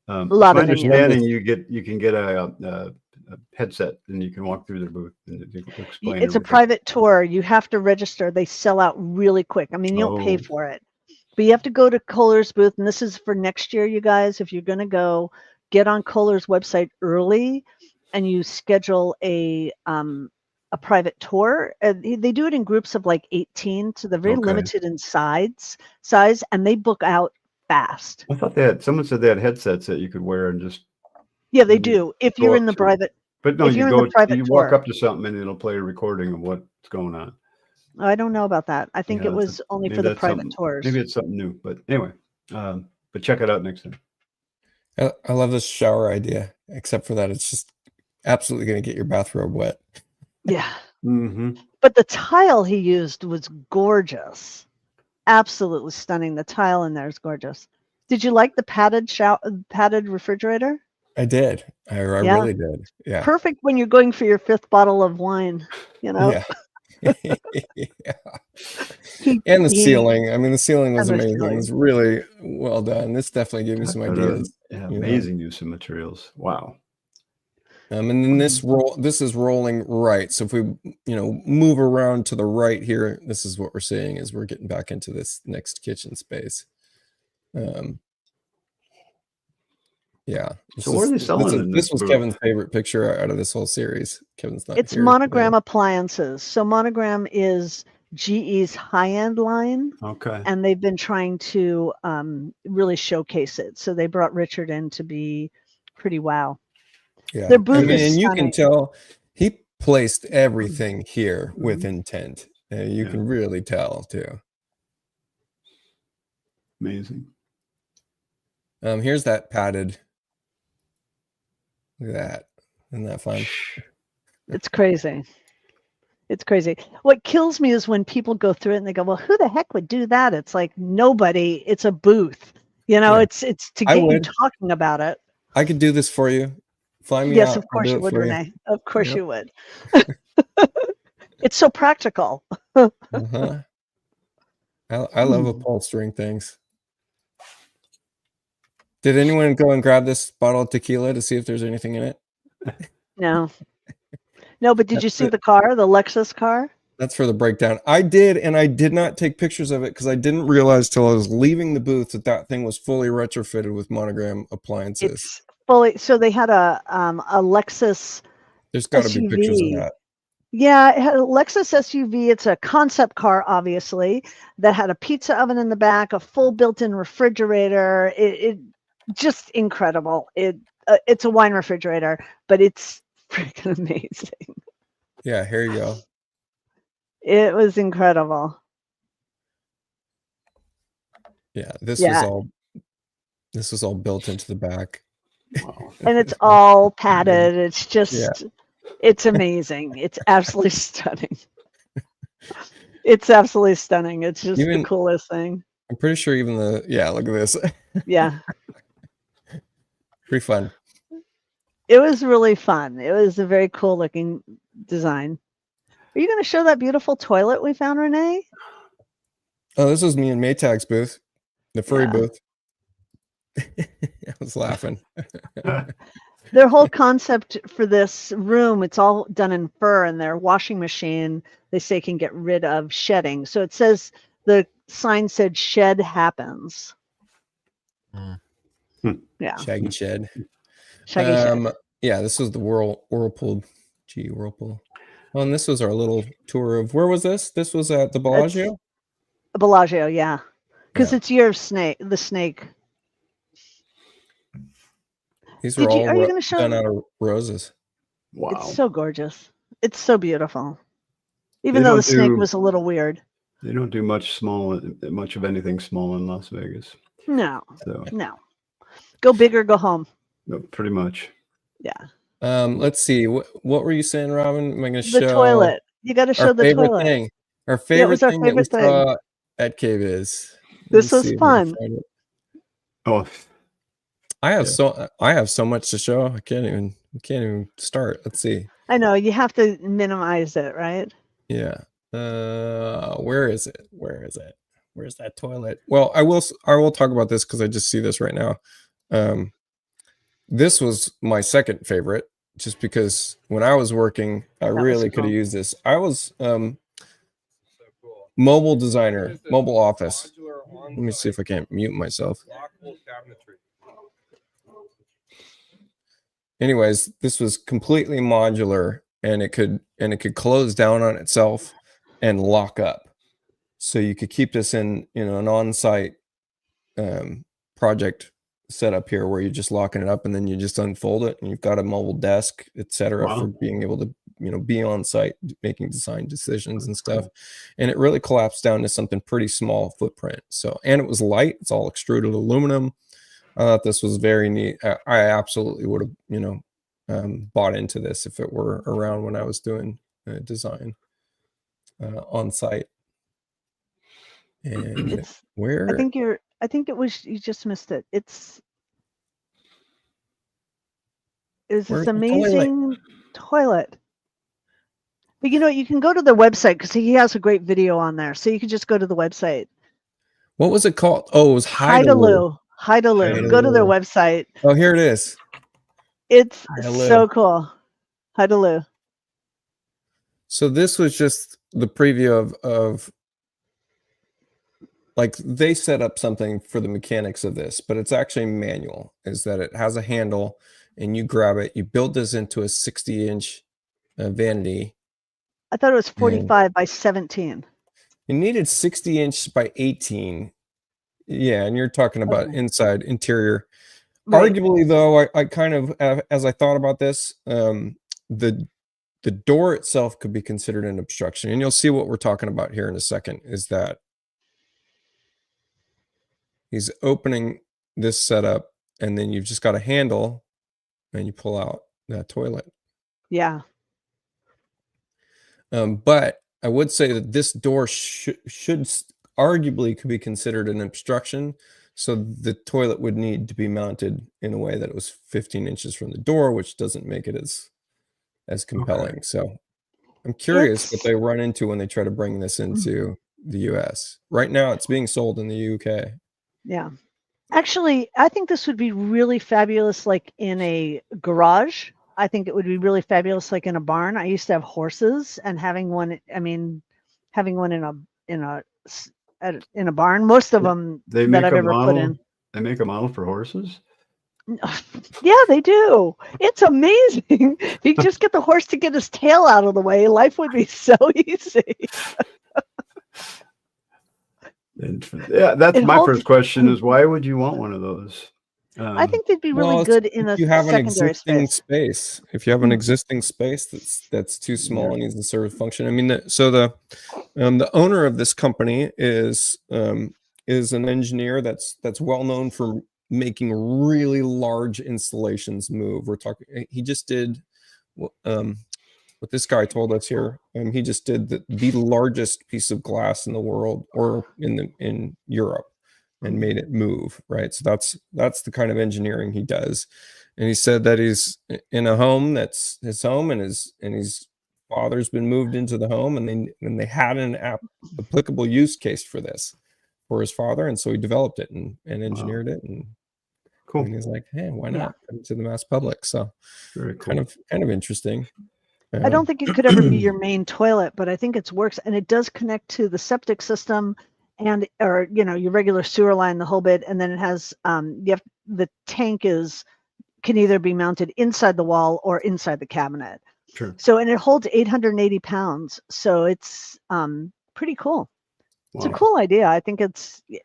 Speaker 1: A lot of vignettes.
Speaker 3: You can get a headset and you can walk through their booth and explain.
Speaker 1: It's a private tour. You have to register. They sell out really quick. I mean, you don't pay for it. But you have to go to Kohler's booth, and this is for next year, you guys. If you're going to go, get on Kohler's website early, and you schedule a private tour. They do it in groups of like 18, so they're very limited in size, and they book out fast.
Speaker 3: I thought someone said they had headsets that you could wear and just.
Speaker 1: Yeah, they do. If you're in the private.
Speaker 3: But no, you walk up to something and it'll play a recording of what's going on.
Speaker 1: I don't know about that. I think it was only for the private tours.
Speaker 3: Maybe it's something new, but anyway, but check it out next time.
Speaker 2: I love this shower idea, except for that it's just absolutely going to get your bathrobe wet.
Speaker 1: Yeah.
Speaker 3: Mm-hmm.
Speaker 1: But the tile he used was gorgeous. Absolutely stunning. The tile in there is gorgeous. Did you like the padded refrigerator?
Speaker 2: I did. I really did. Yeah.
Speaker 1: Perfect when you're going for your 5th bottle of wine,
Speaker 2: Yeah. Yeah. And the ceiling. I mean, the ceiling was amazing.
Speaker 1: Ceiling.
Speaker 2: It was really well done. This definitely gave me some ideas.
Speaker 3: Amazing use of materials. Wow.
Speaker 2: And then this is rolling right. So if we, move around to the right here, this is what we're seeing is we're getting back into this next kitchen space. Yeah.
Speaker 3: So what are they selling?
Speaker 2: This was Kevin's favorite picture out of this whole series. Kevin's not
Speaker 1: It's
Speaker 2: here.
Speaker 1: Monogram appliances. So Monogram is GE's high-end line.
Speaker 3: Okay.
Speaker 1: And they've been trying to really showcase it. So they brought Richard in to be pretty wow.
Speaker 2: Yeah.
Speaker 1: Their booth is
Speaker 2: and you
Speaker 1: stunning.
Speaker 2: can tell he placed everything here with intent. You can really tell too.
Speaker 3: Amazing.
Speaker 2: Here's that padded. Look at that. Isn't that fun?
Speaker 1: It's crazy. It's crazy. What kills me is when people go through it and they go, well, who the heck would do that? It's like nobody. It's a booth. It's to get you talking about it.
Speaker 2: I could do this for you. Fly me out.
Speaker 1: Yes, of course you would, Renee. Of course you would. It's so practical.
Speaker 2: Uh-huh. I love upholstering things. Did anyone go and grab this bottle of tequila to see if there's anything in it?
Speaker 1: No, but did you see the car, the Lexus car?
Speaker 2: That's for the breakdown. I did, and I did not take pictures of it because I didn't realize till I was leaving the booth that thing was fully retrofitted with Monogram appliances.
Speaker 1: It's fully. So they had a Lexus.
Speaker 2: There's got to be pictures of that.
Speaker 1: Yeah, it had a Lexus SUV. It's a concept car, obviously, that had a pizza oven in the back, a full built-in refrigerator. It just incredible. It's a wine refrigerator, but it's freaking amazing.
Speaker 2: Yeah, here you go.
Speaker 1: It was incredible.
Speaker 2: Yeah, this was all built into the back.
Speaker 3: Wow.
Speaker 1: And it's all padded. It's just it's amazing. It's absolutely stunning. It's absolutely stunning. It's just the coolest thing.
Speaker 2: I'm pretty sure even look at this.
Speaker 1: Yeah.
Speaker 2: Pretty fun.
Speaker 1: It was really fun. It was a very cool looking design. Are you going to show that beautiful toilet we found, Renee?
Speaker 2: Oh, this was me and Maytag's booth, the furry booth. I was laughing.
Speaker 1: Their whole concept for this room, it's all done in fur, and their washing machine, they say, can get rid of shedding. So it says, the sign said, shed happens. Yeah.
Speaker 2: Shaggy shed.
Speaker 1: Shaggy shed.
Speaker 2: Yeah, this was the Whirlpool. Whirlpool. Oh, and this was our little tour of, where was this? This was at the Bellagio?
Speaker 1: Bellagio, yeah. Because it's your snake, the snake.
Speaker 2: These are all done out of roses.
Speaker 3: Wow.
Speaker 1: It's so gorgeous. It's so beautiful. Even though the snake was a little weird.
Speaker 3: They don't do much of anything small in Las Vegas.
Speaker 1: No. Go big or go home.
Speaker 3: No, pretty much.
Speaker 1: Yeah.
Speaker 2: Let's see. What were you saying, Robin? Am I going to show
Speaker 1: the toilet? You got to show the toilet.
Speaker 2: Thing. Our favorite thing that we saw at KBIS.
Speaker 1: This was fun.
Speaker 3: Oh,
Speaker 2: I have so much to show. We can't even start. Let's see.
Speaker 1: I know you have to minimize it, right?
Speaker 2: Yeah. Where is it? Where's that toilet? Well, I will talk about this because I just see this right now. This was my second favorite, just because when I was working, I really could have used this. I was mobile designer, mobile office. Let me see if I can't mute myself. Anyways, this was completely modular, and it could close down on itself and lock up. So you could keep this in an on-site project setup here where you're just locking it up and then you just unfold it and you've got a mobile desk, etc. for being able to be on site making design decisions and stuff. And it really collapsed down to something pretty small footprint. So, and it was light. It's all extruded aluminum. I thought this was very neat. I absolutely would have bought into this if it were around when I was doing design on site. And where
Speaker 1: I think it was, you just missed it. It was this amazing toilet. But you know, you can go to their website because he has a great video on there. So you can just go to the website.
Speaker 2: What was it called? Oh, it was Hidealoo.
Speaker 1: Hidealoo. Go to their website.
Speaker 2: Oh, here it is.
Speaker 1: It's
Speaker 2: Hidealoo.
Speaker 1: so cool. Hidealoo.
Speaker 2: So this was just the preview of like they set up something for the mechanics of this, but it's actually manual. Is that it has a handle and you grab it. You build this into a 60-inch vanity.
Speaker 1: I thought it was 45 by 17.
Speaker 2: You needed 60-inch by 18. Yeah, and you're talking about inside interior. Right. Arguably, though, I kind of, as I thought about this, the door itself could be considered an obstruction, and you'll see what we're talking about here in a second. Is that he's opening this setup, and then you've just got a handle, and you pull out that toilet.
Speaker 1: Yeah.
Speaker 2: But I would say that this door should arguably could be considered an obstruction. So the toilet would need to be mounted in a way that it was 15 inches from the door, which doesn't make it as compelling. Okay. So I'm curious what they run into when they try to bring this into the US. Right now it's being sold in the UK.
Speaker 1: Yeah. Actually, I think this would be really fabulous like in a garage. I think it would be really fabulous like in a barn. I used to have horses, and having one in a barn, most of them that I've ever put in.
Speaker 3: They make a model for horses?
Speaker 1: Yeah, they do. It's amazing. If you just get the horse to get his tail out of the way, life would be so easy.
Speaker 3: Yeah, that's my first question is why would you want one of those?
Speaker 1: I think they'd be really good in a secondary
Speaker 2: space. If you have an existing space that's too small and needs to serve a function. I mean, the owner of this company is an engineer that's well known for making really large installations move. We're talking. He just did what this guy told us here. He just did the largest piece of glass in the world, or in Europe, and made it move, right? So that's the kind of engineering he does. And he said that he's in a home that's his home, and his father's been moved into the home, and they had an applicable use case for this for his father, and so he developed it and engineered it, and cool. And he's like, hey, why not come to the mass public? So very cool. kind of interesting.
Speaker 1: I don't think it could ever be your main toilet, but I think it works, and it does connect to the septic system. Or your regular sewer line, the whole bit, and then it has the tank can either be mounted inside the wall or inside the cabinet.
Speaker 3: Sure.
Speaker 1: So, and it holds 880 pounds, so it's pretty cool. Wow. It's a cool idea. I think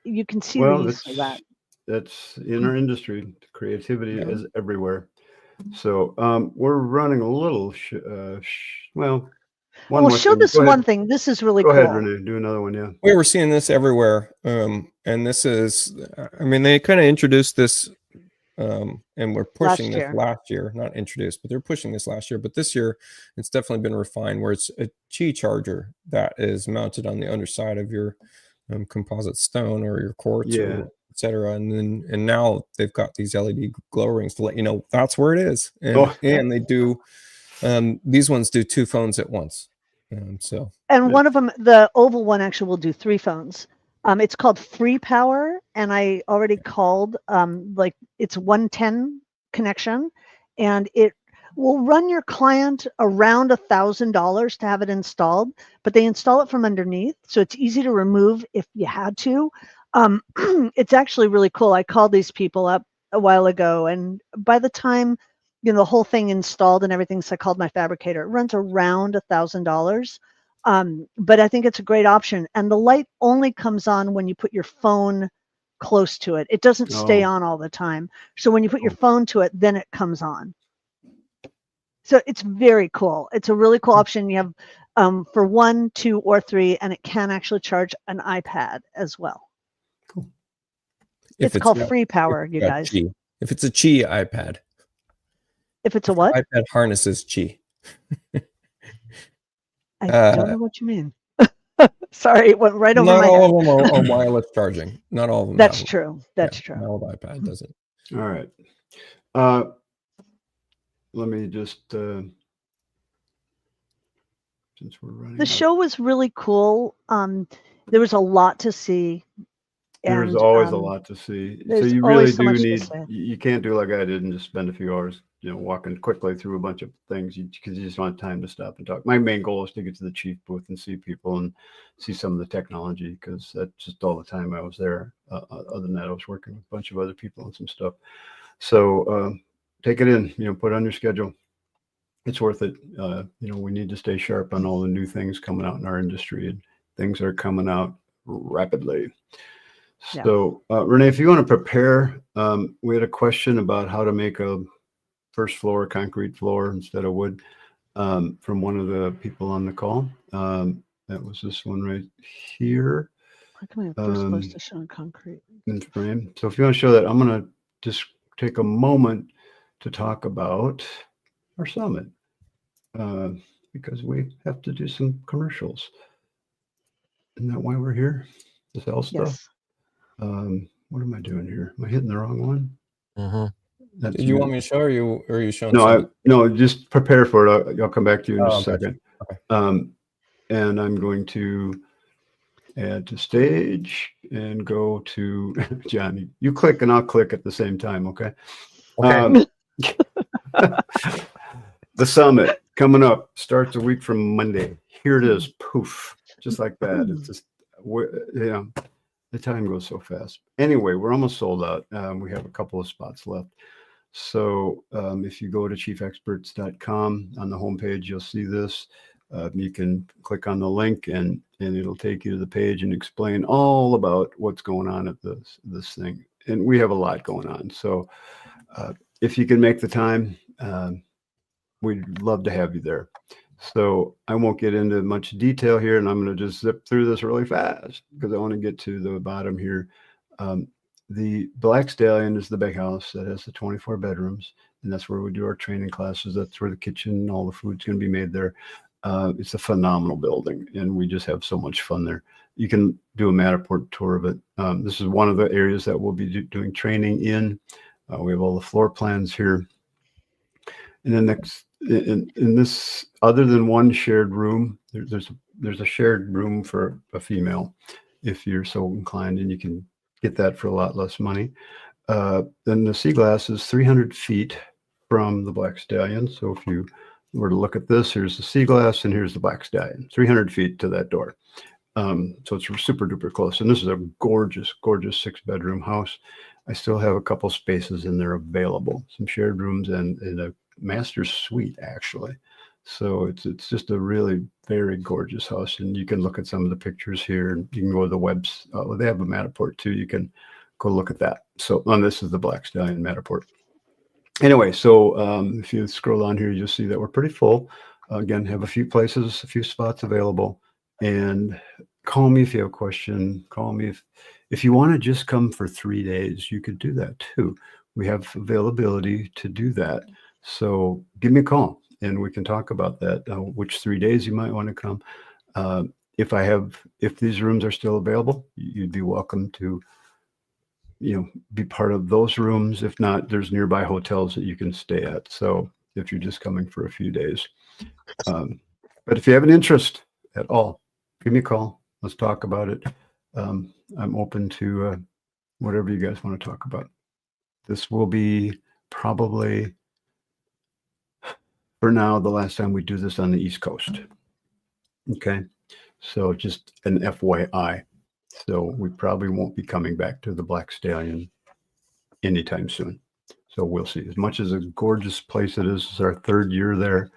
Speaker 1: you can see the use of that.
Speaker 3: That's in our industry. Creativity is everywhere. So we're running a little
Speaker 1: show this one thing. This is really cool.
Speaker 3: Go ahead, Renee. Do another one, yeah.
Speaker 2: We're seeing this everywhere. And this is, I mean, they kind of introduced this, and we're pushing this last year. Not introduced, but they're pushing this last year. But this year, it's definitely been refined, where it's a Qi charger that is mounted on the underside of your composite stone or your quartz, or et cetera. And now they've got these LED glow rings to let you know that's where it is. And they do. These ones do 2 phones at once.
Speaker 1: One of them, the oval one, actually will do 3 phones. It's called Free Power, and I already called. It's 110 connection, and it will run your client around $1,000 to have it installed. But they install it from underneath, so it's easy to remove if you had to. It's actually really cool. I called these people up a while ago, and by the time the whole thing installed and everything, so I called my fabricator. It runs around $1,000, but I think it's a great option. And the light only comes on when you put your phone close to it. It doesn't stay on all the time. So when you put your phone to it, then it comes on. So it's very cool. It's a really cool option. You have for 1, 2, or 3, and it can actually charge an iPad as well.
Speaker 3: Cool.
Speaker 1: It's called Free Power, you guys.
Speaker 2: If it's a Qi iPad.
Speaker 1: If it's a what?
Speaker 2: iPad harnesses Qi.
Speaker 1: I don't know what you mean. Sorry, it went right over my head.
Speaker 2: Not all of them are wireless charging. Not all of them.
Speaker 1: That's true. That's true.
Speaker 2: Not all the iPad doesn't.
Speaker 3: All right. Let me just since we're running.
Speaker 1: The show was really cool. There was a lot to see.
Speaker 3: There's always a lot to see. So
Speaker 1: there's
Speaker 3: you really
Speaker 1: always so
Speaker 3: do
Speaker 1: much to
Speaker 3: need,
Speaker 1: say.
Speaker 3: you can't do like I did and just spend a few hours, walking quickly through a bunch of things because you just don't have time to stop and talk. My main goal is to get to the chief booth and see people and see some of the technology, because that's just all the time I was there. Other than that, I was working with a bunch of other people on some stuff. So take it in, put it on your schedule. It's worth it. We need to stay sharp on all the new things coming out in our industry, and things are coming out rapidly.
Speaker 1: Yeah.
Speaker 3: So, Renee, if you want to prepare, we had a question about how to make a first floor concrete floor instead of wood from one of the people on the call. That was this one right here.
Speaker 1: How come we have first floor to show in concrete?
Speaker 3: In frame. So if you want to show that, I'm going to just take a moment to talk about our summit because we have to do some commercials. Isn't that why we're here? To sell stuff?
Speaker 1: Yes.
Speaker 3: What am I doing here? Am I hitting the wrong one?
Speaker 2: Mm-hmm. Did you want me to show, or are you showing?
Speaker 3: No, just prepare for it. I'll come back to you in just a second.
Speaker 2: Okay.
Speaker 3: And I'm going to add to stage and go to Johnny. You click and I'll click at the same time. Okay.
Speaker 2: Okay.
Speaker 3: The summit coming up starts a week from Monday. Here it is. Poof. Just like that. It's just, the time goes so fast. Anyway, we're almost sold out. We have a couple of spots left. So if you go to chiefexperts.com on the homepage, you'll see this. You can click on the link and it'll take you to the page and explain all about what's going on at this thing. And we have a lot going on. So if you can make the time, we'd love to have you there. So I won't get into much detail here, and I'm going to just zip through this really fast because I want to get to the bottom here. The Black Stallion is the big house that has the 24 bedrooms, and that's where we do our training classes. That's where the kitchen and all the food's going to be made there. It's a phenomenal building, and we just have so much fun there. You can do a Matterport tour of it. This is one of the areas that we'll be doing training in. We have all the floor plans here. And then next, in this, other than one shared room, there's a shared room for a female, if you're so inclined, and you can get that for a lot less money. Then the sea glass is 300 feet from the Black Stallion. So if you were to look at this, here's the sea glass and here's the Black Stallion, 300 feet to that door. So it's super duper close. And this is a gorgeous, gorgeous 6-bedroom house. I still have a couple spaces in there available, some shared rooms and a master suite, actually. So it's just a really very gorgeous house, and you can look at some of the pictures here, and you can go to the webs. They have a Matterport too. You can go look at that. So this is the Black Stallion Matterport. Anyway, so if you scroll on here, you'll see that we're pretty full. Again, have a few places, a few spots available, and call me if you have a question. Call me if you want to just come for 3 days, you could do that too. We have availability to do that. So give me a call and we can talk about that, which 3 days you might want to come. If these rooms are still available, you'd be welcome to, be part of those rooms. If not, there's nearby hotels that you can stay at. So if you're just coming for a few days, but if you have an interest at all, give me a call. Let's talk about it. I'm open to whatever you guys want to talk about. This will be probably, for now, the last time we do this on the East Coast. Okay. So just an FYI. So we probably won't be coming back to the Black Stallion anytime soon. So we'll see. As much as a gorgeous place it is, it's our 3rd year there.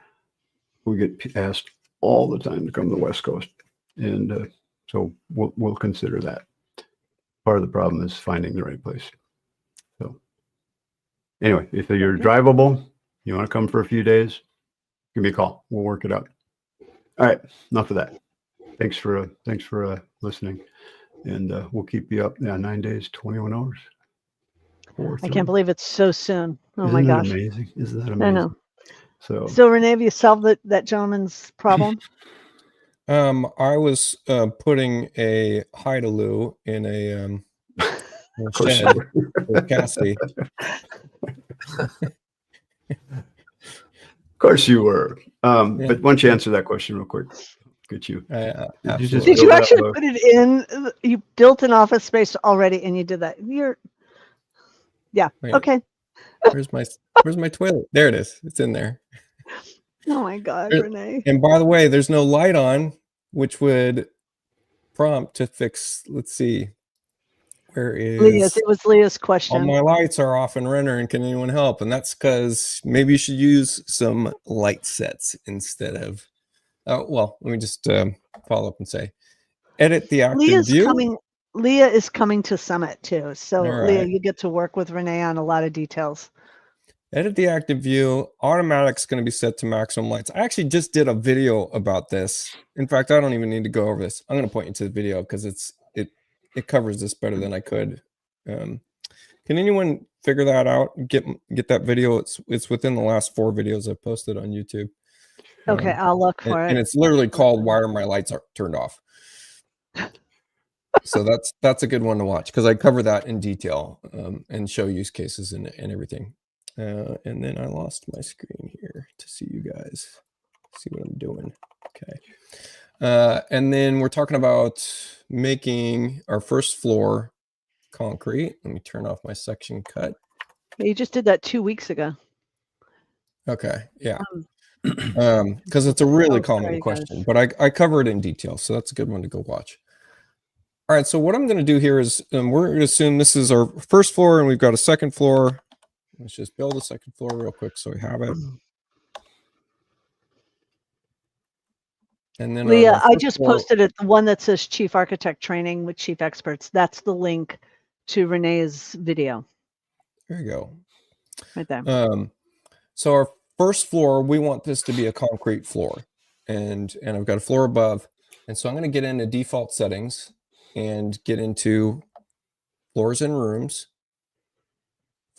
Speaker 3: We get asked all the time to come to the West Coast. And so we'll consider that. Part of the problem is finding the right place. So anyway, if you're drivable, you want to come for a few days, give me a call. We'll work it out. All right. Enough of that. Thanks for listening. And we'll keep you up 9 days, 21 hours.
Speaker 1: I can't believe it's so soon. Oh
Speaker 3: Isn't
Speaker 1: my
Speaker 3: that
Speaker 1: gosh.
Speaker 3: amazing? Isn't that amazing?
Speaker 1: I know.
Speaker 3: So
Speaker 1: Renee, have you solved that gentleman's problem?
Speaker 2: I was putting a Hidealoo in a shed with Cassie.
Speaker 3: Of course you were. But why don't you answer that question real quick? Get you.
Speaker 1: Did you actually put it in? You built an office space already, and you did that.
Speaker 2: Wait,
Speaker 1: okay.
Speaker 2: Where's my toilet? There it is. It's in there.
Speaker 1: Oh my God, Renee.
Speaker 2: And by the way, there's no light on, which would prompt to fix. Let's see. Where is
Speaker 1: Leah's? It was Leah's question.
Speaker 2: All my lights are off and rendering. Can anyone help? And that's because maybe you should use some light sets instead of. Well, let me just follow up and say, edit the active view.
Speaker 1: Leah is coming to Summit too. So
Speaker 2: right.
Speaker 1: Leah, you get to work with Renee on a lot of details.
Speaker 2: Edit the active view. Automatic's going to be set to maximum lights. I actually just did a video about this. In fact, I don't even need to go over this. I'm going to point you to the video because it covers this better than I could. Can anyone figure that out? Get that video? It's within the last 4 videos I've posted on YouTube.
Speaker 1: Okay, I'll look for it.
Speaker 2: And it's literally called "Why Are My Lights Turned Off?" So that's a good one to watch because I cover that in detail and show use cases and everything. And then I lost my screen here to see you guys. See what I'm doing. Okay. And then we're talking about making our first floor concrete. Let me turn off my section cut.
Speaker 1: You just did that 2 weeks ago.
Speaker 2: Okay. Yeah. Because it's a really common question, but I cover it in detail. So that's a good one to go watch. All right. So what I'm going to do here is we're going to assume this is our first floor and we've got a second floor. Let's just build a second floor real quick so we have it. And then
Speaker 1: Leah, I just posted it, the one that says Chief Architect Training with Chief Experts. That's the link to Renee's video.
Speaker 2: There you go.
Speaker 1: Right there.
Speaker 2: So our first floor, we want this to be a concrete floor. And I've got a floor above. And so I'm going to get into default settings and get into floors and rooms,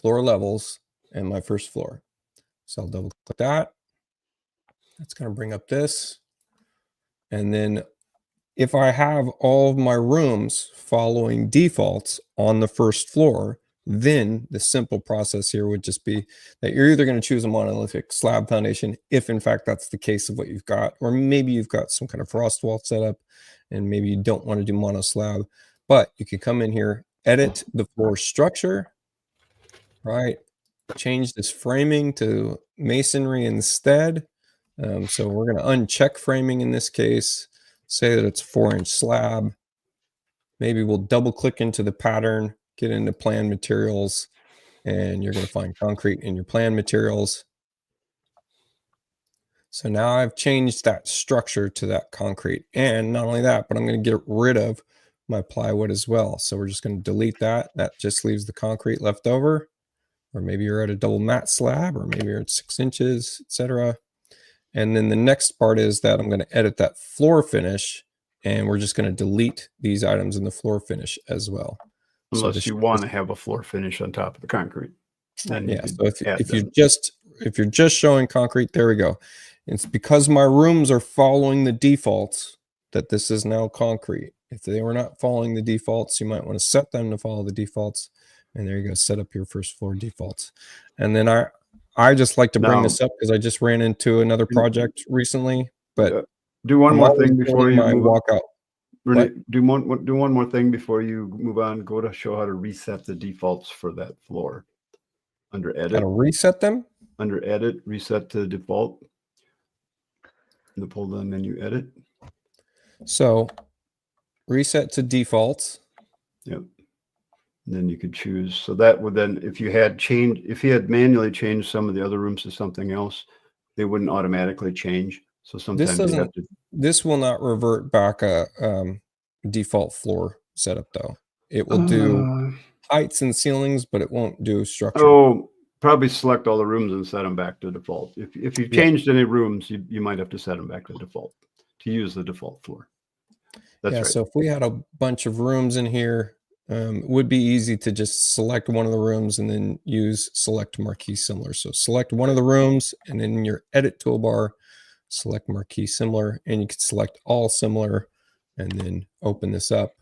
Speaker 2: floor levels, and my first floor. So I'll double click that. That's going to bring up this. And then if I have all of my rooms following defaults on the first floor, then the simple process here would just be that you're either going to choose a monolithic slab foundation, if in fact that's the case of what you've got, or maybe you've got some kind of frost wall set up and maybe you don't want to do mono slab, but you can come in here, edit the floor structure, right? Change this framing to masonry instead. So we're going to uncheck framing in this case, say that it's 4-inch slab. Maybe we'll double click into the pattern, get into plan materials, and you're going to find concrete in your plan materials. So now I've changed that structure to that concrete. And not only that, but I'm going to get rid of my plywood as well. So we're just going to delete that. That just leaves the concrete left over. Or maybe you're at a double mat slab, or maybe you're at 6 inches, etc. And then the next part is that I'm going to edit that floor finish, and we're just going to delete these items in the floor finish as well.
Speaker 3: Unless you want to have a floor finish on top of the concrete. Then
Speaker 2: yeah. So if you're just showing concrete, there we go. It's because my rooms are following the defaults that this is now concrete. If they were not following the defaults, you might want to set them to follow the defaults. And there you go. Set up your first floor defaults. And then I just like to bring this up because I just ran into another project recently. But
Speaker 3: do one more thing before you
Speaker 2: walk out.
Speaker 3: Renee, do one more thing before you move on. Go to show how to reset the defaults for that floor. Under edit.
Speaker 2: How to reset them?
Speaker 3: Under edit, reset to default. In the pull down menu, edit.
Speaker 2: So reset to defaults.
Speaker 3: Yep. And then you could choose. So that would then, if you had manually changed some of the other rooms to something else, they wouldn't automatically change. So sometimes you have to.
Speaker 2: This will not revert back a default floor setup though. It will do heights and ceilings, but it won't do structure.
Speaker 3: Oh, probably select all the rooms and set them back to default. If you've changed any rooms, you might have to set them back to default to use the default floor. That's right.
Speaker 2: So if we had a bunch of rooms in here, it would be easy to just select one of the rooms and then use select marquee similar. So select one of the rooms and then in your edit toolbar, select marquee similar, and you can select all similar and then open this up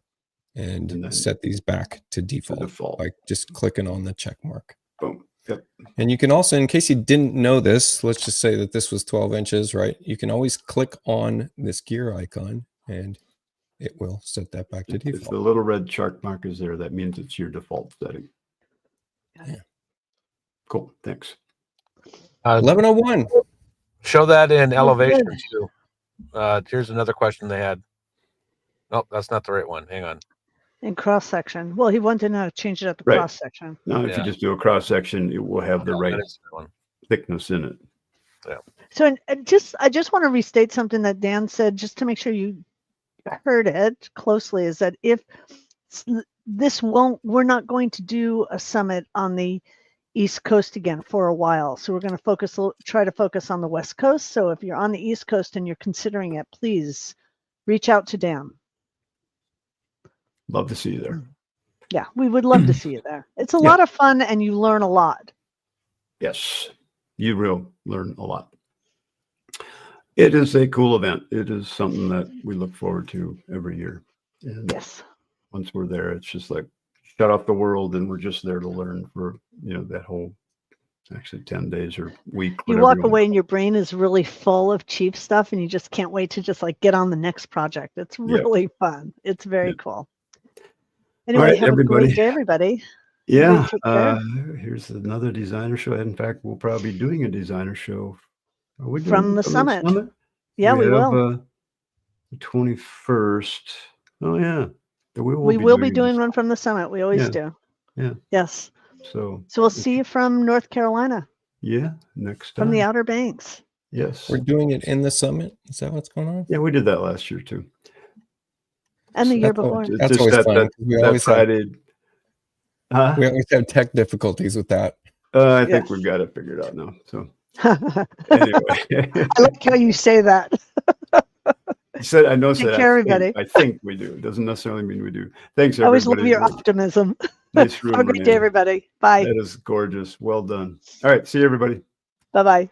Speaker 2: and set these back to default by just clicking on the check mark.
Speaker 3: Boom. Yep.
Speaker 2: And you can also, in case you didn't know this, let's just say that this was 12 inches, right? You can always click on this gear icon and it will set that back to
Speaker 3: If
Speaker 2: default.
Speaker 3: the little red check mark is there, that means it's your default setting.
Speaker 2: Yeah.
Speaker 3: Cool. Thanks.
Speaker 2: 1101.
Speaker 4: Show that in
Speaker 1: Oh,
Speaker 4: elevation
Speaker 1: good.
Speaker 4: too. Here's another question they had. Nope, that's not the right one. Hang on.
Speaker 1: In cross section. Well, he wanted to know how to change it up to
Speaker 3: Right.
Speaker 1: cross section.
Speaker 3: Now, if you just do a cross section, it will have the right
Speaker 4: That is the one.
Speaker 3: thickness in it.
Speaker 1: So and I just want to restate something that Dan said, just to make sure you heard it closely, is that if we're not going to do a summit on the East Coast again for a while. So we're going to try to focus on the West Coast. So if you're on the East Coast and you're considering it, please reach out to Dan.
Speaker 3: Love to see you there.
Speaker 1: Yeah, we would love to see you there. It's a lot of fun and you learn a lot.
Speaker 3: Yes, you will learn a lot. It is a cool event. It is something that we look forward to every year. And
Speaker 1: yes.
Speaker 3: Once we're there, it's just like shut off the world and we're just there to learn for, that whole actually 10 days or week.
Speaker 1: You walk away and your brain is really full of chief stuff and you just can't wait to just like get on the next project. It's really fun. It's very cool. Anyway, have a great day, everybody.
Speaker 3: Yeah. Here's another designer show. In fact, we'll probably be doing a designer show. Are we
Speaker 1: from the summit? Yeah, we will.
Speaker 3: The 21st. Oh, yeah.
Speaker 1: We will be doing one from the summit. We always do.
Speaker 3: Yeah.
Speaker 1: Yes.
Speaker 3: So
Speaker 1: we'll see you from North Carolina.
Speaker 3: Yeah. Next time.
Speaker 1: From the Outer Banks.
Speaker 3: Yes.
Speaker 2: We're doing it in the summit. Is that what's going on?
Speaker 3: Yeah, we did that last year too.
Speaker 1: And the year before.
Speaker 2: That's always fun. We always have tech difficulties with that.
Speaker 3: I think we've got it figured out now. So anyway.
Speaker 1: I like how you say that.
Speaker 3: I know.
Speaker 1: Take care, everybody.
Speaker 3: I think we do. It doesn't necessarily mean we do. Thanks, everybody.
Speaker 1: I always love your optimism.
Speaker 3: Nice room.
Speaker 1: Have a great day, everybody. Bye.
Speaker 3: That is gorgeous. Well done. All right. See you, everybody.
Speaker 1: Bye-bye.